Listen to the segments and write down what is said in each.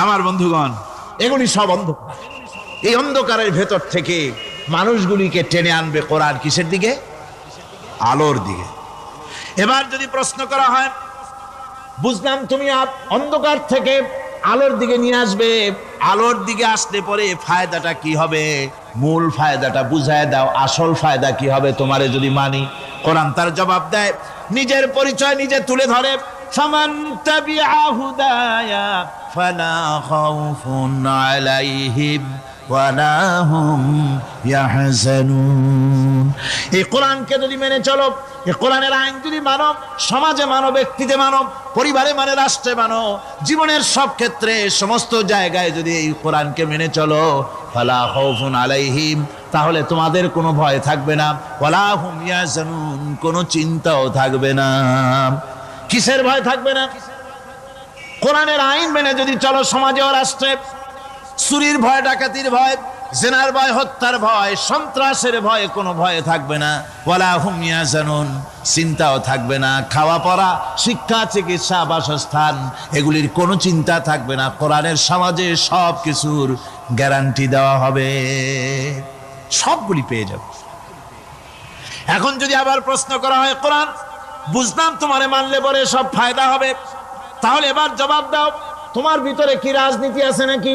আমার বন্ধুগণ, এগুলি সব অন্ধকার। এই অন্ধকারের ভেতর থেকে মানুষগুলিকে টেনে আনবে কোরআন কিসের দিকে? আলোর দিকে। এবার যদি প্রশ্ন করা হয়, বুঝলাম তুমি অন্ধকার থেকে আলোর দিকে নিয়ে আসবে, আলোর দিকে আসলে পরে ফায়দাটা কি হবে? মূল ফায়দাটা বুঝায় দাও, আসল ফায়দা কি হবে তোমারে যদি মানি? কোরআন তার জবাব দেয়, নিজের পরিচয় নিজে তুলে ধরে, ফামান তাবিআ হুদায়া ফালা খাউফুন আলাইহিম ওয়ালা হুম ইয়াহজানুন। এই কোরআনকে যদি মেনে চলো, এই কোরআনের আইন যদি মানো, সমাজে মানো, ব্যক্তিতে মানো, পরিবারে মানে, রাষ্ট্রে মানো, জীবনের সব ক্ষেত্রে সমস্ত জায়গায় যদি এই কোরআনকে মেনে চলো, ফালা খাউফুন আলাইহিম, তাহলে তোমাদের কোনো ভয় থাকবে না, ওয়ালা হুম ইয়াহজানুন, কোনো চিন্তাও থাকবে না। কিসের ভয় থাকবে না? কোরআনের আইন মেনে যদি চলো সমাজে ও রাষ্ট্রে, চুরির ভয়, ডাকাতির ভয়, জেনার ভয়, হত্যার ভয়, সন্ত্রাসের ভয়, কোনো ভয় থাকবে না। ওয়ালা হুম ইয়াহজানুন, চিন্তাও থাকবে না। খাওয়া পড়া, শিক্ষা, চিকিৎসা, বাসস্থান, এগুলির কোনো চিন্তা থাকবে না। কোরআনের সমাজে সব কিছুর গ্যারান্টি দেওয়া হবে, সবগুলি পেয়ে যাবে। এখন যদি আবার প্রশ্ন করা হয়, কোরআন বুঝলাম তোমারে মানলে পরে সব ফায়দা হবে, তাহলে এবার জবাব দাও, তোমার ভিতরে কি রাজনীতি আছে নাকি?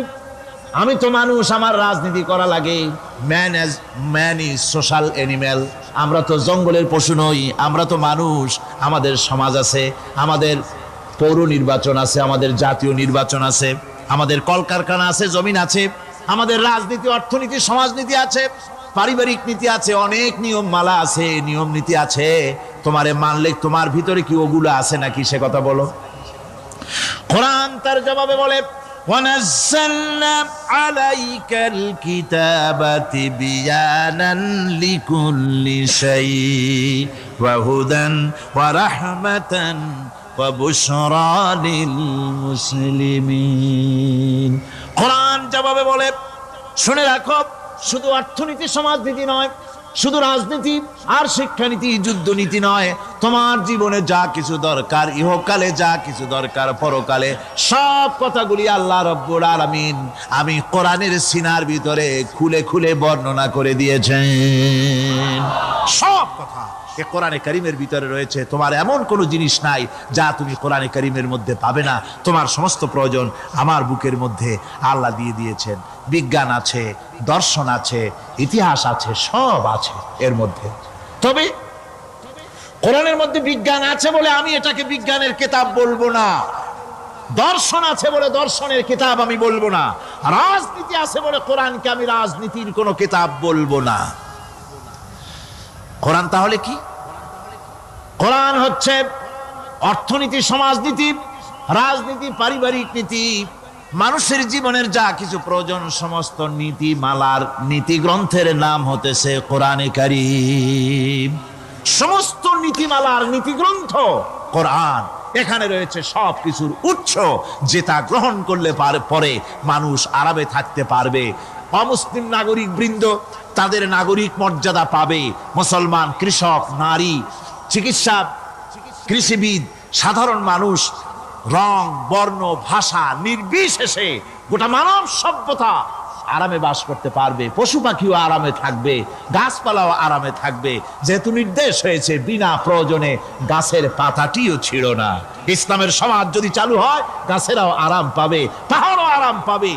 আমি তো মানুষ, আমার রাজনীতি করা লাগে। Man is social animal. আমরা তো জঙ্গলের পশু নই, আমরা তো মানুষ। আমাদের সমাজ আছে, আমাদের পৌর নির্বাচন আছে, আমাদের জাতীয় নির্বাচন আছে, আমাদের কলকারখানা আছে, জমিন আছে, আমাদের রাজনীতি, অর্থনীতি, সমাজনীতি আছে, পারিবারিক নীতি আছে, অনেক নিয়ম মালা আছে, নিয়ম নীতি আছে। তোমারে মানলে তোমার ভিতরে কি ওগুলো আছে নাকি সে কথা বলো। কোরআন তার জবাবে বলে, ওয়ানাজ্জালনা আলাইকাল কিতাবা তিবয়ানান লিকুল্লি শাই ওয়া হুদান ওয়া রাহমাতান ওয়া বুশরা লিল মুসলিমিন। কোরআন জবাবে বলে, শুনে রাখো, শুধু অর্থনীতি, সমাজনীতি নয়, শুধু রাজনীতি আর শিক্ষানীতি, যুদ্ধনীতি নয়, তোমার জীবনে যা কিছু দরকার, ইহকালে যা কিছু দরকার, পরকালে, সব কথাগুলি আল্লাহ রব্বুল আলামিন আমি কোরআনের সিনার ভিতরে খুলে খুলে বর্ণনা করে দিয়েছেন। সব কথা এ কোরআনে কারীমের ভিতরে রয়েছে। তোমার এমন কোনো জিনিস নাই যা তুমি কোরআনে কারীমের মধ্যে পাবে না। তোমার সমস্ত প্রয়োজন আমার বুকের মধ্যে আল্লাহ দিয়ে দিয়েছেন। বিজ্ঞান আছে, দর্শন আছে, ইতিহাস আছে, সব আছে এর মধ্যে। তবে কোরআনের মধ্যে বিজ্ঞান আছে বলে আমি এটাকে বিজ্ঞানের কিতাব বলবো না, দর্শন আছে বলে দর্শনের কিতাব আমি বলবো না, রাজনীতি আছে বলে কোরআনকে আমি রাজনীতির কোনো কিতাব বলবো না। কোরআন তাহলে কি? কোরআন হচ্ছে অর্থনীতি, সমাজনীতি, রাজনীতি, পারিবারিক নীতি, মানুষের জীবনের যা কিছু প্রয়োজন, সমস্ত নীতি মালার নীতি গ্রন্থের নাম হতেছে কোরআনে কারীম। সমস্ত নীতিমালার নীতি গ্রন্থ কোরআন। এখানে রয়েছে সব কিছুর উৎস, যেটা গ্রহণ করলে পরে মানুষ আরামে থাকতে পারবে। অমুসলিম নাগরিক বৃন্দ তাদের নাগরিক মর্যাদা পাবে। মুসলমান, কৃষক, নারী, চিকিৎসা, কৃষিবিদ, সাধারণ মানুষ, রং, বর্ণ, ভাষা নির্বিশেষে গোটা মানব সভ্যতা আরামে বাস করতে পারবে। পশু পাখিও আরামে থাকবে, গাছপালাও আরামে থাকবে, যেহেতু নির্দেশ হয়েছে বিনা প্রয়োজনে গাছের পাতাটিও ছিঁড়ো না। ইসলামের সমাজ যদি চালু হয়, গাছেরাও আরাম পাবে, পাহাড়ও আরাম পাবে।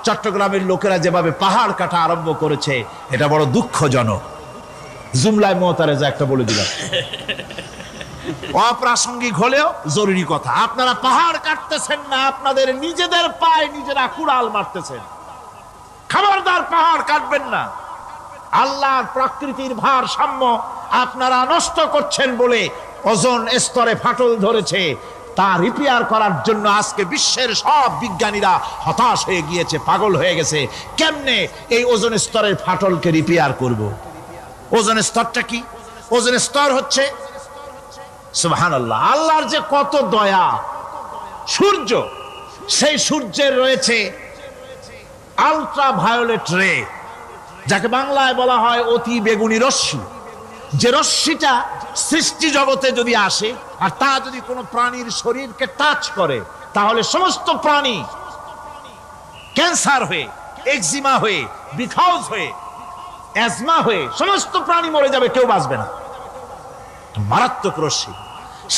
চট্টগ্রামের লোকেরা যেভাবে পাহাড় কাটা আরম্ভ করেছে, এটা বড় দুঃখজনক। জুমলায় মুতারেজা একটা বলে দিলাম, অপ্রাসঙ্গিক হলেও জরুরি কথা। আপনারা পাহাড় কাটতেছেন না, আপনাদের নিজেদের পায়ে নিজেরা কুড়াল মারতেছেন। খবরদার পাহাড় কাটবেন না। আল্লাহর প্রকৃতির ভারসাম্য আপনারা নষ্ট করছেন বলে ওজোন স্তরে ফাটল ধরেছে। তা রিপেয়ার করার জন্য আজকে বিশ্বের সব বিজ্ঞানীরা হতাশ হয়ে গিয়েছে, পাগল হয়ে গেছে। কেমনে এই ওজোন স্তরের ফাটলকে রিপেয়ার করব? ওজোন স্তরটা কি? ওজোন স্তর হচ্ছে, সুবহানাল্লাহ, আল্লাহর যে কত দয়া। সূর্য, সেই সূর্যের রয়েছে আলট্রা ভায়োলেট রে, যাকে বাংলায় বলা হয় অতি বেগুনি রশ্মি। যে রশ্মিটা সৃষ্টি জগতে যদি আসে আর তা যদি কোনো প্রাণীর শরীরকে টাচ করে, তাহলে সমস্ত প্রাণী ক্যান্সার হয়ে, এক্সিমা হয়ে, বিখাউজ হয়ে, অ্যাজমা হয়ে সমস্ত প্রাণী মরে যাবে, কেউ বাঁচবে না। মারাত্মক রশ্মি,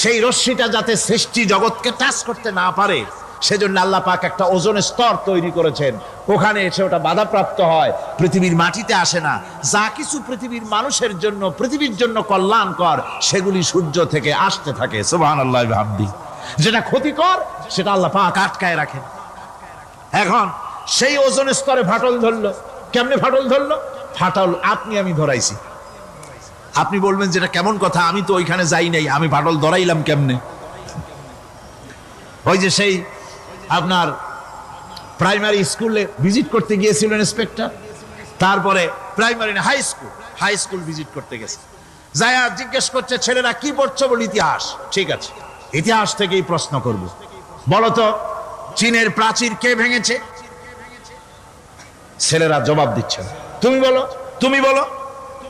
সেই রশ্মিটা যাতে সৃষ্টি জগৎকে টাচ করতে না পারে সেজন্য আল্লাহ পাক একটা ওজোন স্তর তৈরি করেছেন, ওখানে এসে ওটা বাধাপ্রাপ্ত হয়, পৃথিবীর মাটিতে আসে না। যা কিছু পৃথিবীর মানুষের জন্য, পৃথিবীর জন্য কল্যাণকর, সেগুলি সূর্য থেকে আসতে থাকে। সুবহানাল্লাহ ওয়া বিহামদিহি। যেটা ক্ষতিকর সেটা আল্লাহ পাক আটকায় রাখেন। এখন সেই ওজোন স্তরে ফাটল ধরলো। কেমনে ফাটল ধরলো? ফাটল আপনি আমি ধরাইছি। আপনি বলবেন যেটা কেমন কথা, আমি তো ওইখানে যাই নাই, আমি ফাটল ধরাইলাম কেমনে? ওই যে সেই আপনার প্রাইমারি স্কুলে ভিজিট করতে গিয়েছিলেন ইন্সপেক্টর, তারপরে প্রাইমারি না হাই স্কুল ভিজিট করতে গেছে, যায়া জিজ্ঞেস করছে ছেলেরা কি পড়ছো? বল ইতিহাস। ঠিক আছে, ইতিহাস থেকেই প্রশ্ন করব, বলো তো চীনের প্রাচীর কে ভেঙেছে? ছেলেরা জবাব দিচ্ছে না। তুমি বলো, তুমি বলো,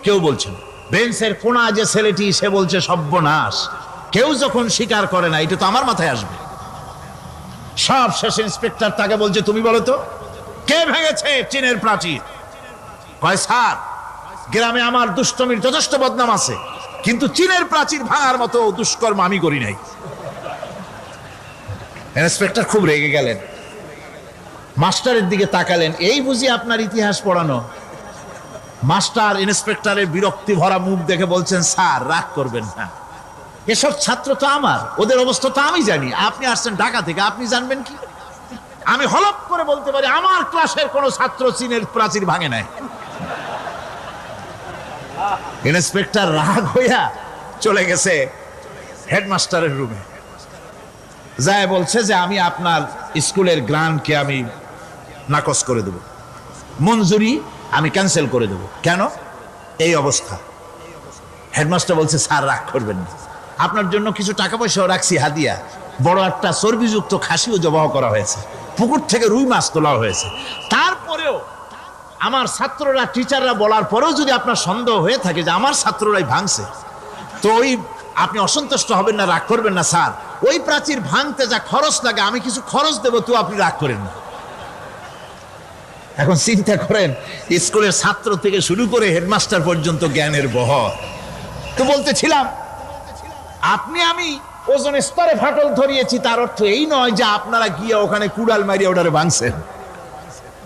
কেউ বলছে না। বেঞ্চের কোনা যে ছেলেটি, সে বলছে সর্বনাশ, কেউ যখন স্বীকার করে না, এটা তো আমার মাথায় আসবে। সব শেষ ইন্সপেক্টর তাকে বলছে তুমি বলো তো কে ভেঙেছে চীনের প্রাচীর? কয় স্যার, গ্রামে আমার দুষ্টমির যথেষ্ট বদনাম আছে, কিন্তু চীনের প্রাচীর ভাঙার মতো দুষ্কর্ম আমি করি নাই। ইন্সপেক্টর খুব রেগে গেলেন, মাস্টারের দিকে তাকালেন, এই বুঝি আপনার ইতিহাস পড়ানো? মাস্টার ইন্সপেক্টরের বিরক্তি ভরা মুখ দেখে বলছেন স্যার রাগ করবেন না, এসব ছাত্র তো আমার, ওদের অবস্থা তো আমি জানি, আপনি আসছেন ঢাকা থেকে, আপনি জানবেন কি? আমি হলপ করে বলতে পারি আমার ক্লাসের কোন ছাত্র চীনের প্রাচীর ভাঙে নাই। ইন্সপেক্টর রাগ হইয়া চলে গেছে হেডমাস্টারের রুমে, যায় বলছে যে আমি আপনার স্কুলের গ্রান্টকে আমি নাকচ করে দেব, মঞ্জুরি আমি ক্যান্সেল করে দেব। কেন? এই অবস্থা। হেডমাস্টার বলছে স্যার রাগ করবেন না, আপনার জন্য কিছু টাকা পয়সাও রাখছি হাদিয়া, বড় একটা চর্বিযুক্ত খাসিও জবাহ করা হয়েছে, পুকুর থেকে রুই মাছ তোলা হয়েছে। তারপরেও আমার ছাত্ররা, টিচাররা বলার পরেও যদি আপনার সন্দেহ হয়ে থাকে যে আমার ছাত্ররাই ভাঙছে, তো ওই আপনি অসন্তুষ্ট হবেন না, রাগ করবেন না স্যার, ওই প্রাচীর ভাঙতে যা খরচ লাগে আমি কিছু খরচ দেবো, তো আপনি রাগ করেন না। এখন চিন্তা করেন, স্কুলের ছাত্র থেকে শুরু করে হেডমাস্টার পর্যন্ত জ্ঞানের বহর। তো বলতেছিলাম আপনি আমি ওজন স্তরে ফাটল ধরিয়েছি, তার অর্থ এই নয় যে আপনারা গিয়ে ওখানে কুড়াল মারিয়ে ওটারে ভাঙছেন।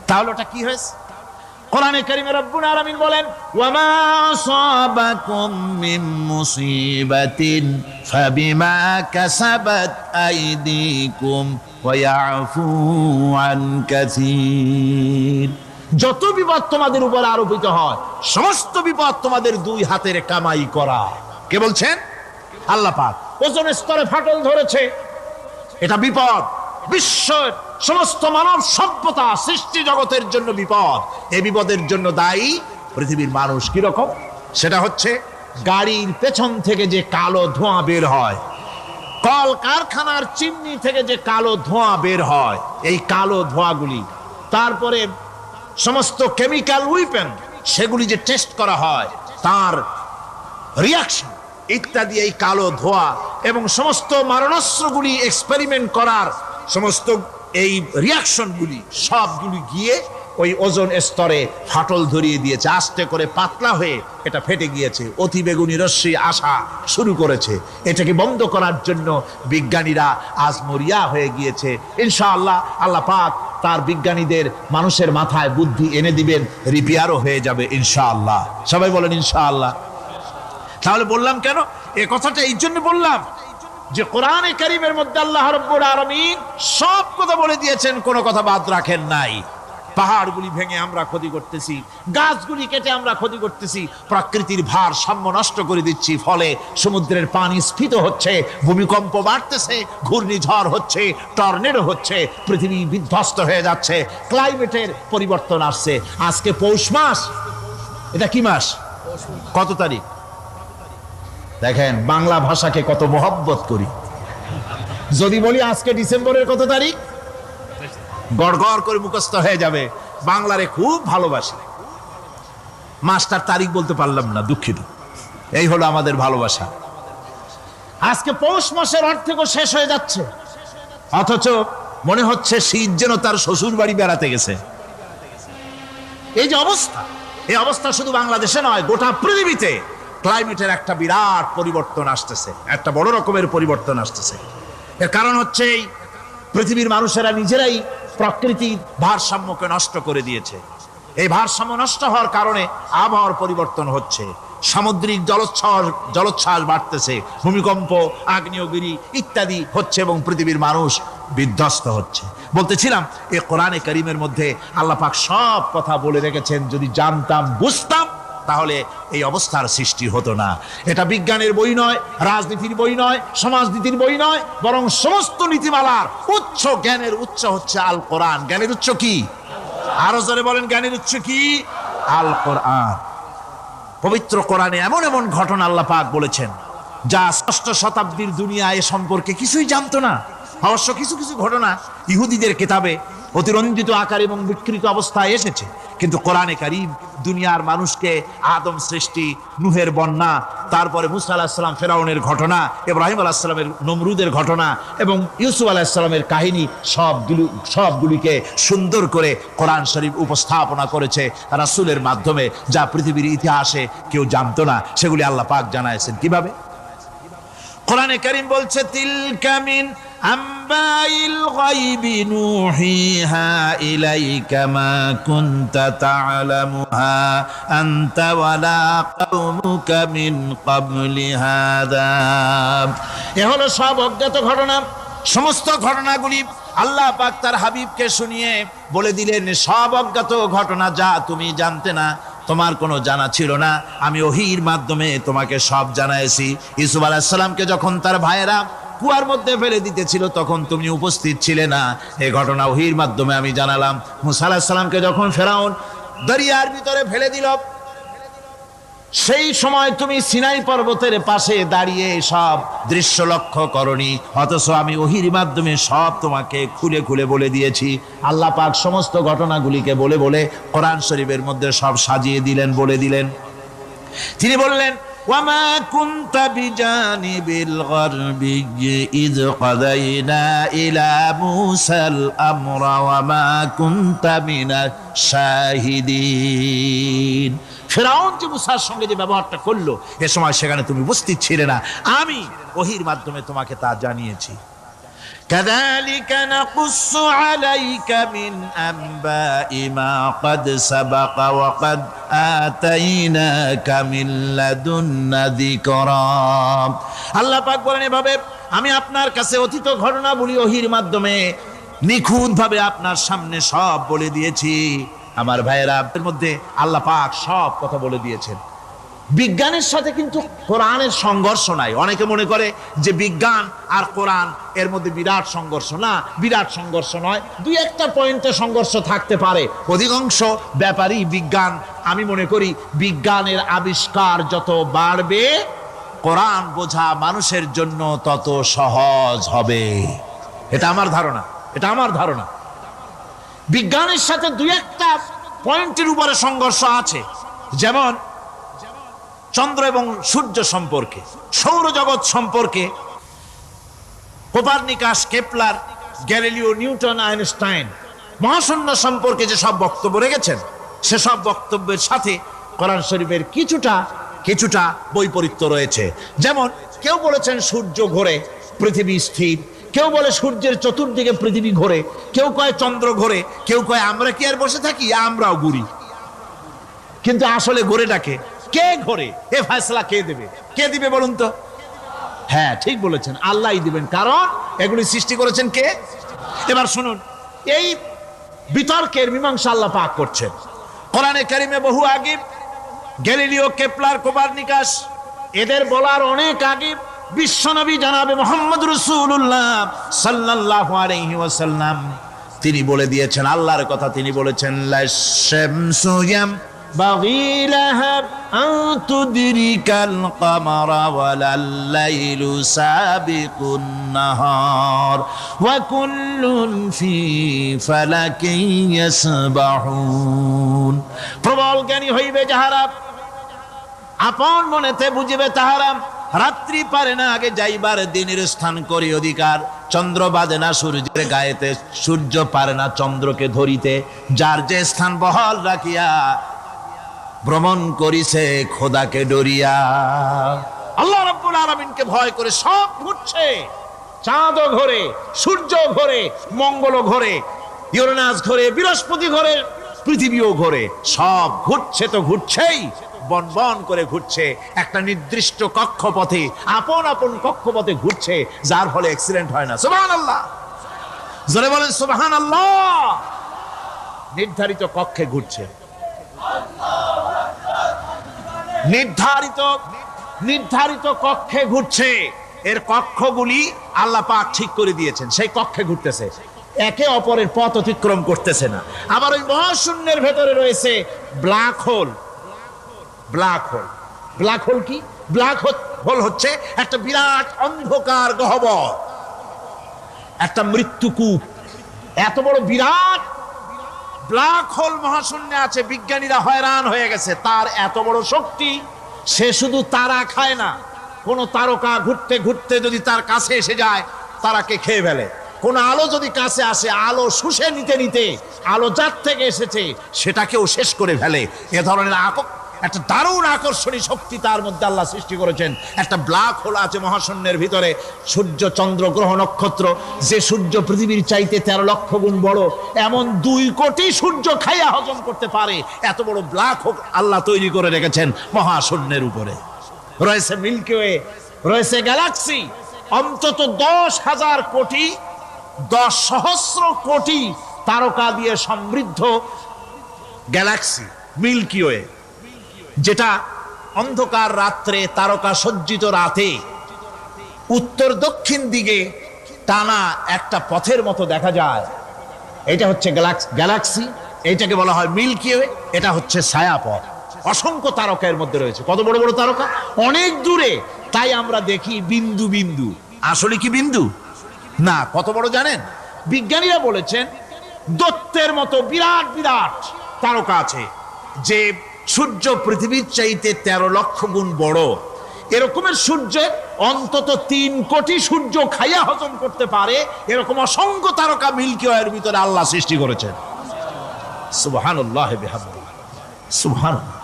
তাহলে ওটা কি হয়েছে? কোরআনে কারীমে রব্বুল আলামিন বলেন ওয়ামা আসাবাকুম মিন মুসিবাতিন ফাবিমা কাসাবাত আইদিকুম ওয়া ইয়াফু আন কাসীর। যত বিপদ তোমাদের উপর আরোপিত হয়, সমস্ত বিপদ তোমাদের দুই হাতের কামাই করা। কে বলছেন? আল্লাহ পাক। ওজন স্তরে ফাটল ধরেছে, এটা বিপদ, বিশ্বের সমস্ত মানব সভ্যতা সৃষ্টি জগতের জন্য বিপদ। এই বিপদের জন্য দায়ী পৃথিবীর মানুষ। কিরকম? সেটা হচ্ছে গাড়ির পেছন থেকে যে কালো ধোঁয়া বের হয়, কল কারখানার চিমনি থেকে যে কালো ধোঁয়া বের হয়, এই কালো ধোঁয়াগুলি, তারপরে সমস্ত কেমিক্যাল উইপেন সেগুলি যে টেস্ট করা হয়, তার রিয়াকশন ইত্যাদি, এই কালো ধোঁয়া এবং সমস্ত মারণাস্ত্রগুলি এক্সপেরিমেন্ট করার সমস্ত এই রিয়াকশনগুলি সবগুলি গিয়ে ওই ওজন স্তরে ফাটল ধরিয়ে দিয়েছে। আস্তে করে পাতলা হয়ে এটা ফেটে গিয়েছে, অতি বেগুনি রশ্মি আসা শুরু করেছে। এটাকে বন্ধ করার জন্য বিজ্ঞানীরা আজ মরিয়া হয়ে গিয়েছে। ইনশাআল্লাহ আল্লাহ পাক তার বিজ্ঞানীদের মানুষের মাথায় বুদ্ধি এনে দিবেন, রিপেয়ারও হয়ে যাবে ইনশাআল্লাহ। সবাই বলেন ইনশাআল্লাহ। তাহলে বললাম কেন এই কথাটা? এই জন্য বললাম যে কোরআনে কারীমের মধ্যে আল্লাহ রাব্বুল আলামিন সব কথা বলে দিয়েছেন, কোনো কথা বাদ রাখেন নাই। পাহাড়গুলি ভেঙে আমরা ক্ষতি করতেছি, গাছগুলি কেটে আমরা ক্ষতি করতেছি, প্রকৃতির ভারসাম্য নষ্ট করে দিচ্ছি, ফলে সমুদ্রের পানি স্ফীত হচ্ছে, ভূমিকম্প বাড়তেছে, ঘূর্ণিঝড় হচ্ছে, টর্নেডো হচ্ছে, পৃথিবী বিধ্বস্ত হয়ে যাচ্ছে, ক্লাইমেটের পরিবর্তন আসছে। আজকে পৌষ মাস, এটা কি মাস? কত তারিখ? দেখেন বাংলা ভাষাকে কত মহব্বত করি। যদি বলি আজকে ডিসেম্বরের কত তারিখ, গড় গড় করে মুখস্থ হয়ে যাবে। বাংলারে খুব ভালোবাসি, মাসটার তারিখ বলতে পারলাম না, দুঃখিত। এই হলো আমাদের ভালোবাসা। আজকে পৌষ মাসের অর্ধেকও শেষ হয়ে যাচ্ছে, অথচ মনে হচ্ছে শীত যেন তার শ্বশুর বাড়ি বেড়াতে গেছে। এই যে অবস্থা, এই অবস্থা শুধু বাংলাদেশে নয়, গোটা পৃথিবীতে ক্লাইমেটের একটা বিরাট পরিবর্তন আসতেছে, একটা বড় রকমের পরিবর্তন আসতেছে। এর কারণ হচ্ছে এই পৃথিবীর মানুষেরা নিজেরাই প্রকৃতির ভারসাম্যকে নষ্ট করে দিয়েছে। এই ভারসাম্য নষ্ট হওয়ার কারণে আবহাওয়ার পরিবর্তন হচ্ছে, সামুদ্রিক জলোচ্ছ্বাস বাড়তেছে, ভূমিকম্প, আগ্নেয়গিরি ইত্যাদি হচ্ছে এবং পৃথিবীর মানুষ বিধ্বস্ত হচ্ছে। বলতেছিলাম এই কোরআনে কারীমের মধ্যে আল্লাহ পাক সব কথা বলে রেখেছেন। যদি জানতাম, বুঝতাম, তাহলে এই অবস্থার সৃষ্টি হতো না। এটা বিজ্ঞানের বই নয়, রাজনীতির বই নয়, সমাজনীতির বই নয়, বরং সমস্ত নীতিমালার উচ্চ, জ্ঞানের উচ্চ হচ্ছে আল কোরআন। জ্ঞানের উচ্চ কি? আরো জোরে বলেন, জ্ঞানের উচ্চ কি? আল কোরআন। পবিত্র কোরআনে এমন এমন ঘটনা আল্লাহ পাক বলেছেন যা ষষ্ঠ শতাব্দীর দুনিয়া এ সম্পর্কে কিছুই জানতো না। অবশ্য কিছু কিছু ঘটনা ইহুদিদের কিতাবে অতিরঞ্জিত আকার এবং বিকৃত অবস্থায় এসেছে, কিন্তু কোরআনে কারীম দুনিয়ার মানুষকে আদম সৃষ্টি, নূহের বন্যা, তারপরে মুসা আলাইহিস সালাম ফেরাউনের ঘটনা, ইব্রাহিম আলাইহিস সালামের নমরুদের ঘটনা এবং ইউসুফ আলাইহিস সালামের কাহিনী সবগুলিকে সুন্দর করে কোরআন শরীফ উপস্থাপনা করেছে রাসূলের মাধ্যমে, যা পৃথিবীর ইতিহাসে কেউ জানতো না। সেগুলি আল্লাহ পাক জানাইছেন কিভাবে? কোরআনে কারীম বলছে, তিলকা মিন আম্বাইল গায়বি নূহিহা ইলাইকা মা কুনতা তা'লামুহা আনতা ওয়ালা কওমুকা মিন ক্বাবলি হাযা। এ হলো সব অজ্ঞাত ঘটনা। সমস্ত ঘটনাগুলি আল্লাহ পাক তার হাবিবকে শুনিয়ে বলে দিলেন, সব অজ্ঞাত ঘটনা যা তুমি জানতে না, তোমার কোনো জানা ছিল না, আমি ওহীর মাধ্যমে তোমাকে সব জানাইছি। ইউসুফ আলাইহিস সালামকে যখন তার ভাইয়েরা কুয়ার মধ্যে ফেলে দিতেছিল তখন তুমি উপস্থিত ছিলে না, এই ঘটনা ওহীর মাধ্যমে আমি জানালাম। মুসা আলাইহিস সালামকে যখন ফেরাউন দরিয়ার ভিতরে ফেলে দিল, সেই সময় তুমি সিনাই পর্বতের পাশে দাঁড়িয়ে সব দৃশ্য লক্ষ্য করনি, অথচ আমি ওহীর মাধ্যমে সব তোমাকে খুলে খুলে বলে দিয়েছি। আল্লাহ পাক সমস্ত ঘটনাগুলিকে বলে বলে কোরআন শরীফের মধ্যে সব সাজিয়ে দিলেন, বলে দিলেন। তিনি বললেন, ওয়ামা কুনতা বিজানিবিল গারবিয়্যি ইয কাদাইনা ইলা মূসাল আমরা ওয়ামা কুনতা মিনাশ শাহিদিন। ফেরাউন যে মুসার সঙ্গে যে ব্যবহারটা করলো, এ সময় সেখানে তুমি উপস্থিত ছিলে না, আমি ওহীর মাধ্যমে তোমাকে তা জানিয়েছি। كذلك نقص عليك من أنباء ما قد سبق وقد آتيناك من لدنا ذكرا। আল্লাহ পাক বলেন, এভাবে আমি আপনার কাছে অতীত ঘটনাবলী ওহীর মাধ্যমে নিখুঁতভাবে আপনার সামনে সব বলে দিয়েছি। আমার ভাইয়েরা, এর মধ্যে আল্লাহ পাক সব কথা বলে দিয়েছেন। বিজ্ঞানের সাথে কিন্তু কোরআনের সংঘর্ষ নাই। অনেকে মনে করে যে বিজ্ঞান আর কোরআন এর মধ্যে বিরাট সংঘর্ষ। না, বিরাট সংঘর্ষ নয়, দুই একটা পয়েন্টে সংঘর্ষ থাকতে পারে। অধিকাংশ ব্যাপারই বিজ্ঞান, আমি মনে করি বিজ্ঞানের আবিষ্কার যত বাড়বে, কোরআন বোঝা মানুষের জন্য তত সহজ হবে। এটা আমার ধারণা, এটা আমার ধারণা। বিজ্ঞানের সাথে দুই একটা পয়েন্টের উপরে সংঘর্ষ আছে, যেমন চন্দ্র এবং সূর্য সম্পর্কে, সৌরজগৎ সম্পর্কে Copernicus, Kepler, Galileo, Newton, Einstein মহাশূন্য সম্পর্কে যে সব বক্তব্য রেখেছেন, সেসব বক্তব্যের সাথে কোরআন শরীফের কিছুটা বৈপরীত্য রয়েছে। যেমন কেউ বলেছেন সূর্য ঘোরে, পৃথিবী স্থির, কেউ বলে সূর্যের চতুর্দিকে পৃথিবী ঘোরে, কেউ কয় চন্দ্র ঘোরে, কেউ কয় আমরা কি আর বসে থাকি, আমরাও ঘুরি। কিন্তু আসলে ঘোরেটাকে কে ঘোরে, এ ফয়সালা কে দেবে? কে দিবে বলুন তো? হ্যাঁ, ঠিক বলেছেন, আল্লাহই দিবেন, কারণ এগুলি সৃষ্টি করেছেন কে? এবার শুনুন, এই বিতর্কের মীমাংসা আল্লাহ পাক করছেন কোরআনে কারিমে বহু আগে। গ্যালিলিও, কেপলার, কোপারনিকাস এদের বলার অনেক আগে বিশ্বনবী জনাবে মুহাম্মদ রাসূলুল্লাহ সাল্লাল্লাহু আলাইহি ওয়াসাল্লাম তিনি বলে দিয়েছেন, আল্লাহর কথা তিনি বলেছেন, লাশ-শামসু ইয়ামবাগি লাহা আন তুদরিকাল কামারা ওয়ালাল লাইলু সাবিকুন নাহার ওয়া কুল্লুন ফি ফালাকিন ইয়াসবাহুন। প্রবল জ্ঞানী হইবে যাহারা, আপন মনেতে বুঝিবে তাহারা, রাত্রি পারে না আগে যাইবার দিনের স্থান করি অধিকার, চন্দ্র বাজে না সূর্যের গায়েতে, সূর্য পারে না চন্দ্রকে ধরিতে, যার যে স্থান বহাল রাখিয়া ভ্রমণ করিছে খোদাকে ডরিয়া। আল্লাহ রাব্বুল আলামিনকে ভয় করে সব ঘুরছে, চাঁদও ঘোরে, সূর্য ঘোরে, মঙ্গল ঘোরে, ইউরেনাস ঘোরে, বৃহস্পতি ঘোরে, পৃথিবীও ঘোরে, সব ঘুরছে তো ঘুরছেই, বন বন করে ঘুরছে, একটা নির্দিষ্ট কক্ষপথে, আপন আপন কক্ষপথে ঘুরছে, যার ফলে অ্যাক্সিডেন্ট হয় না। সুবহানাল্লাহ, জোরে বলেন সুবহানাল্লাহ। নির্ধারিত কক্ষে ঘুরছে, নির্ধারিত কক্ষে ঘুরছে। এর কক্ষগুলি আল্লাহ পাক ঠিক করে দিয়েছেন, সেই কক্ষে ঘুরতেছে, একে অপরের পথ অতিক্রম করতেছে না। আবার ওই মহাশূন্যের ভেতরে রয়েছে black hole. Black hole, black hole কি? ব্ল্যাক হোল হচ্ছে একটা বিরাট অন্ধকার গহ্বর, একটা মৃত্যুকূপ। এত বড় বিরাট ব্ল্যাক হোল মহাশূন্যে আছে, বিজ্ঞানীরা হয়রান হয়ে গেছে। তার এত বড় শক্তি, সে শুধু তারা খায় না, কোন তারকা ঘুরতে ঘুরতে যদি তার কাছে এসে যায় তারাকে খেয়ে ফেলে। কোন আলো যদি কাছে আসে, আলো শুষে নিতে নিতে আলো যার থেকে এসেছে সেটাকেও শেষ করে ফেলে। এ ধরনের একটা দারুণ আকর্ষণী শক্তি তার মধ্যে আল্লাহ সৃষ্টি করেছেন। একটা ব্ল্যাক হোল আছে মহাশূন্যের ভিতরে। সূর্য, চন্দ্র, গ্রহ, নক্ষত্র, যে সূর্য পৃথিবীর চাইতে 13 লক্ষ গুণ বড়, এমন 2 কোটি সূর্য খাইয়া হজম করতে পারে এত বড় ব্ল্যাক হোল আল্লাহ তৈরি করে রেখেছেন মহাশূন্যের উপরে। রয়েছে মিল্কি ওয়ে, রয়েছে গ্যালাক্সি, অন্তত 10,000 কোটি, 10 সহস্র কোটি তারকা দিয়ে সমৃদ্ধ গ্যালাক্সি মিল্কি ওয়ে, যেটা অন্ধকার রাত্রে, তারকা সজ্জিত রাতে উত্তর দক্ষিণ দিকে টানা একটা পথের মতো দেখা যায়। এটা হচ্ছে গ্যালাক্সি, এইটাকে বলা হয় মিল্কি ওয়ে। এটা হচ্ছে ছায়াপথ। অসংখ্য তারকা এর মধ্যে রয়েছে। কত বড় বড় তারকা, অনেক দূরে, তাই আমরা দেখি বিন্দু বিন্দু। আসলে কি বিন্দু না, কত বড় জানেন? বিজ্ঞানীরা বলেছেন দৈত্যের মতো বিরাট বিরাট তারকা আছে, যে সূর্য পৃথিবীর চাইতে 13 লক্ষ গুণ বড়। এরকমের সূর্যের অন্তত 3 কোটি সূর্য খাইয়া হজম করতে পারে, এরকম অসংখ্য তারকা মিল্কি ওয়ের ভিতরে আল্লাহ সৃষ্টি করেছেন। সুবহানাল্লাহ বিহামদিহি, সুবহানাল্লাহ।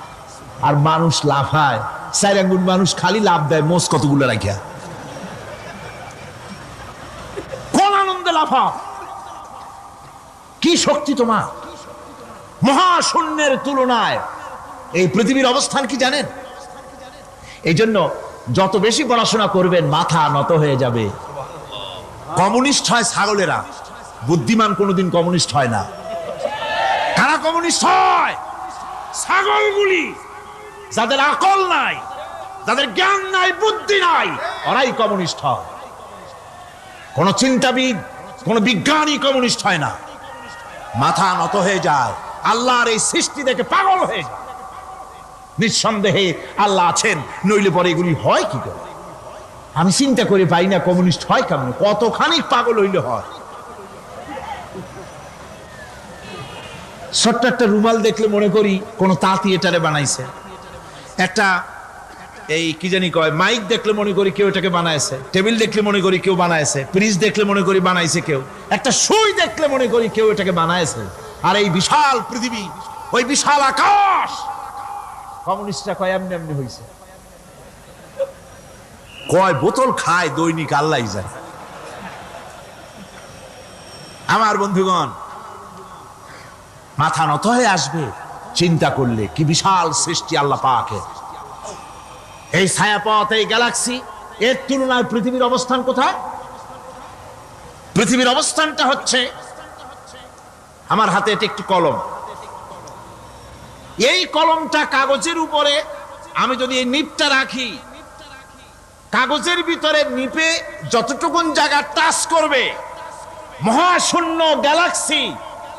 আর মানুষ লাফায়, 4 আঙ্গুল মানুষ খালি লাভ দেয় মোষ কতগুলো রাখিয়া। কোন আনন্দে লাফা, কি শক্তি তোমার! মহাশূন্যের তুলনায় এই পৃথিবীর অবস্থান কি জানেন? এই জন্য যত বেশি পড়াশোনা করবেন মাথা নত হয়ে যাবে। কমিউনিস্ট হয় ছাগলেরা, বুদ্ধিমান কোনোদিন কমিউনিস্ট হয় না। কারা কমিউনিস্ট হয়? ছাগলগুলি, যাদের আকল নাই, যাদের জ্ঞান নাই, বুদ্ধি নাই, ওরাই কমিউনিস্ট হয়। কোন চিন্তাবিদ, কোন বিজ্ঞানী কমিউনিস্ট হয় না। মাথা নত হয়ে যায়, আল্লাহর এই সৃষ্টি দেখে পাগল হয়ে যায়। নিঃসন্দেহে আল্লাহ আছেন, নইলে পরে এগুলি হয় কি করে? আমি চিন্তা করে পাই না কমিউনিস্ট হয় কেমন, কতখানি পাগল হইলে হয়। ছোট্ট একটা রুমাল দেখলে মনে করি কোন তাঁতি এটারে বানাইছে। একটা এই কি জানি কয় মাইক দেখলে মনে করি কেউ এটাকে বানাইছে। টেবিল দেখলে মনে করি কেউ বানাইছে। ফ্রিজ দেখলে মনে করি বানাইছে কেউ। একটা সুই দেখলে মনে করি কেউ এটাকে বানাইছে। আর এই বিশাল পৃথিবী, ওই বিশাল আকাশ, কমিউনিস্টরা কয় এমনি এমনি হয়েছে। কয় বোতল খায় দৈনিক আল্লাহ জানে। আমার বন্ধুগণ, মাথা নত হয়ে আসবে চিন্তা করলে কি বিশাল সৃষ্টি আল্লাহ পাকের। এই ছায়াপথ, এই গ্যালাক্সি, এর তুলনায় পৃথিবীর অবস্থান কোথায়? পৃথিবীর অবস্থানটা হচ্ছে, আমার হাতে এটা একটি কলম। এই কলমটা কাগজের উপরে আমি যদি এই নিপটা রাখি, কাগজের ভিতরে নিপে যতটুকুন জায়গা টাচ করবে, মহাশূন্য গ্যালাক্সি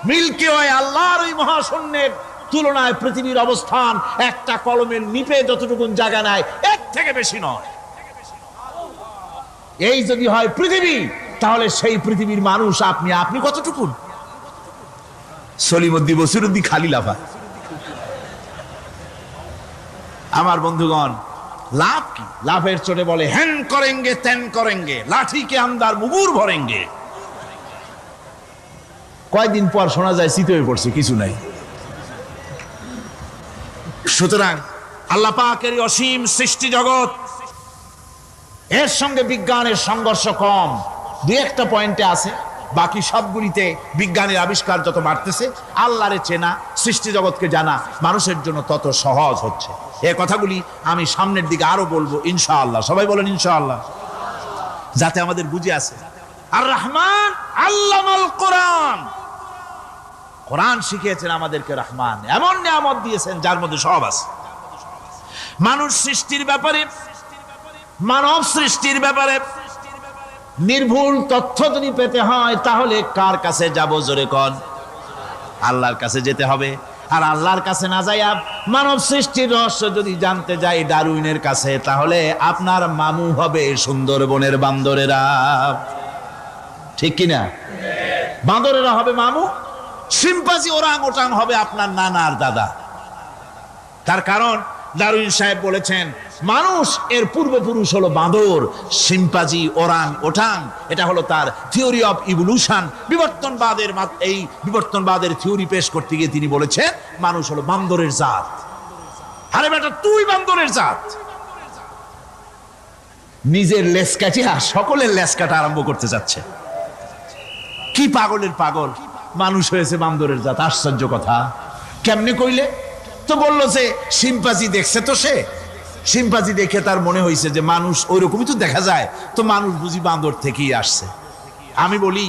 মিল্কি ওয়ে, আল্লাহর ওই মহাশূন্যের তুলনায় পৃথিবীর অবস্থান একটা কলমের নিপে যতটুকুন জায়গা নেয় এর থেকে বেশি নয়। এই যদি হয় পৃথিবী, তাহলে সেই পৃথিবীর মানুষ আপনি কতটুকুন? সলিমুদ্দিন বসিরুদ্দিন খালি লাফা। আমার বন্ধুগণ, লাভ কি? লাভের চোটে বলে হ্যান করেঙ্গে ত্যান করেঙ্গে, লাঠিকে আমদার মুগুর ভরেঙ্গে। কয়দিন পর শোনা যায় চিত হয়ে পড়ছে, কিছু নাই। সুতরাং আল্লাহ পাকের অসীম সৃষ্টি জগৎ, এর সঙ্গে বিজ্ঞানের সংঘর্ষ কম, দুই একটা পয়েন্টে আছে। বাকি সবগুলিতে বিজ্ঞানের আবিষ্কার যত বাড়তেছে, আল্লাহরে চেনা, সৃষ্টি জগৎকে জানা মানুষের জন্য তত সহজ হচ্ছে। এই কথাগুলি আমি সামনের দিকে আরো বলবো ইনশাআল্লাহ। সবাই বলেন ইনশাআল্লাহ, যাতে আমাদের বুঝে আসে। আর রহমান আল্লামাল কোরআন, কোরআন শিখিয়েছেন আমাদেরকে রহমান, এমন নিয়ামত দিয়েছেন যার মধ্যে সব আছে। মানুষ সৃষ্টির ব্যাপারে, মানব সৃষ্টির ব্যাপারে নির্ভুল তথ্য যদি পেতে হয়, তাহলে কার কাছে যাব? জোরে কন। আল্লাহর কাছে যেতে হবে। আর আল্লাহর কাছে না যাইয়া মানব সৃষ্টির রহস্য যদি জানতে যাই ডারউইনের কাছে, তাহলে আপনার মামু হবে সুন্দরবনের বান্দরেরা। ঠিক কিনা? বান্দরেরা হবে মামু, শিম্পাঞ্জি ওরাং ওটাং হবে আপনার নানার দাদা। তার কারণ ডারউইন সাহেব বলেছেন মানুষ এর পূর্বপুরুষ হলো বাঁদর, শিম্পাঞ্জি, ওরাং ওটাং। এটা হলো তার থিওরি অফ ইভলিউশন। এই বিবর্তনবাদের থিওরি পেশ করতে গিয়ে তিনি বলেছেন মানুষ হলো বান্দরের জাত। আরে বেটা, তুই বান্দরের জাত। নিজের লেজ কাটিয়া সকলের লেজ কাটা আরম্ভ করতে যাচ্ছে। কি পাগলের পাগল, মানুষ হয়েছে বান্দরের জাত। আশ্চর্য কথা। কেমনে কইলে? তো বললো যে শিম্পাঞ্জি দেখছে, তো সে শিম্পাঞ্জি দেখে তার মনে হয়েছে যে মানুষ ওইরকমই তো দেখা যায়, তো মানুষ বুঝি বান্দর থেকেই আসছে। আমি বলি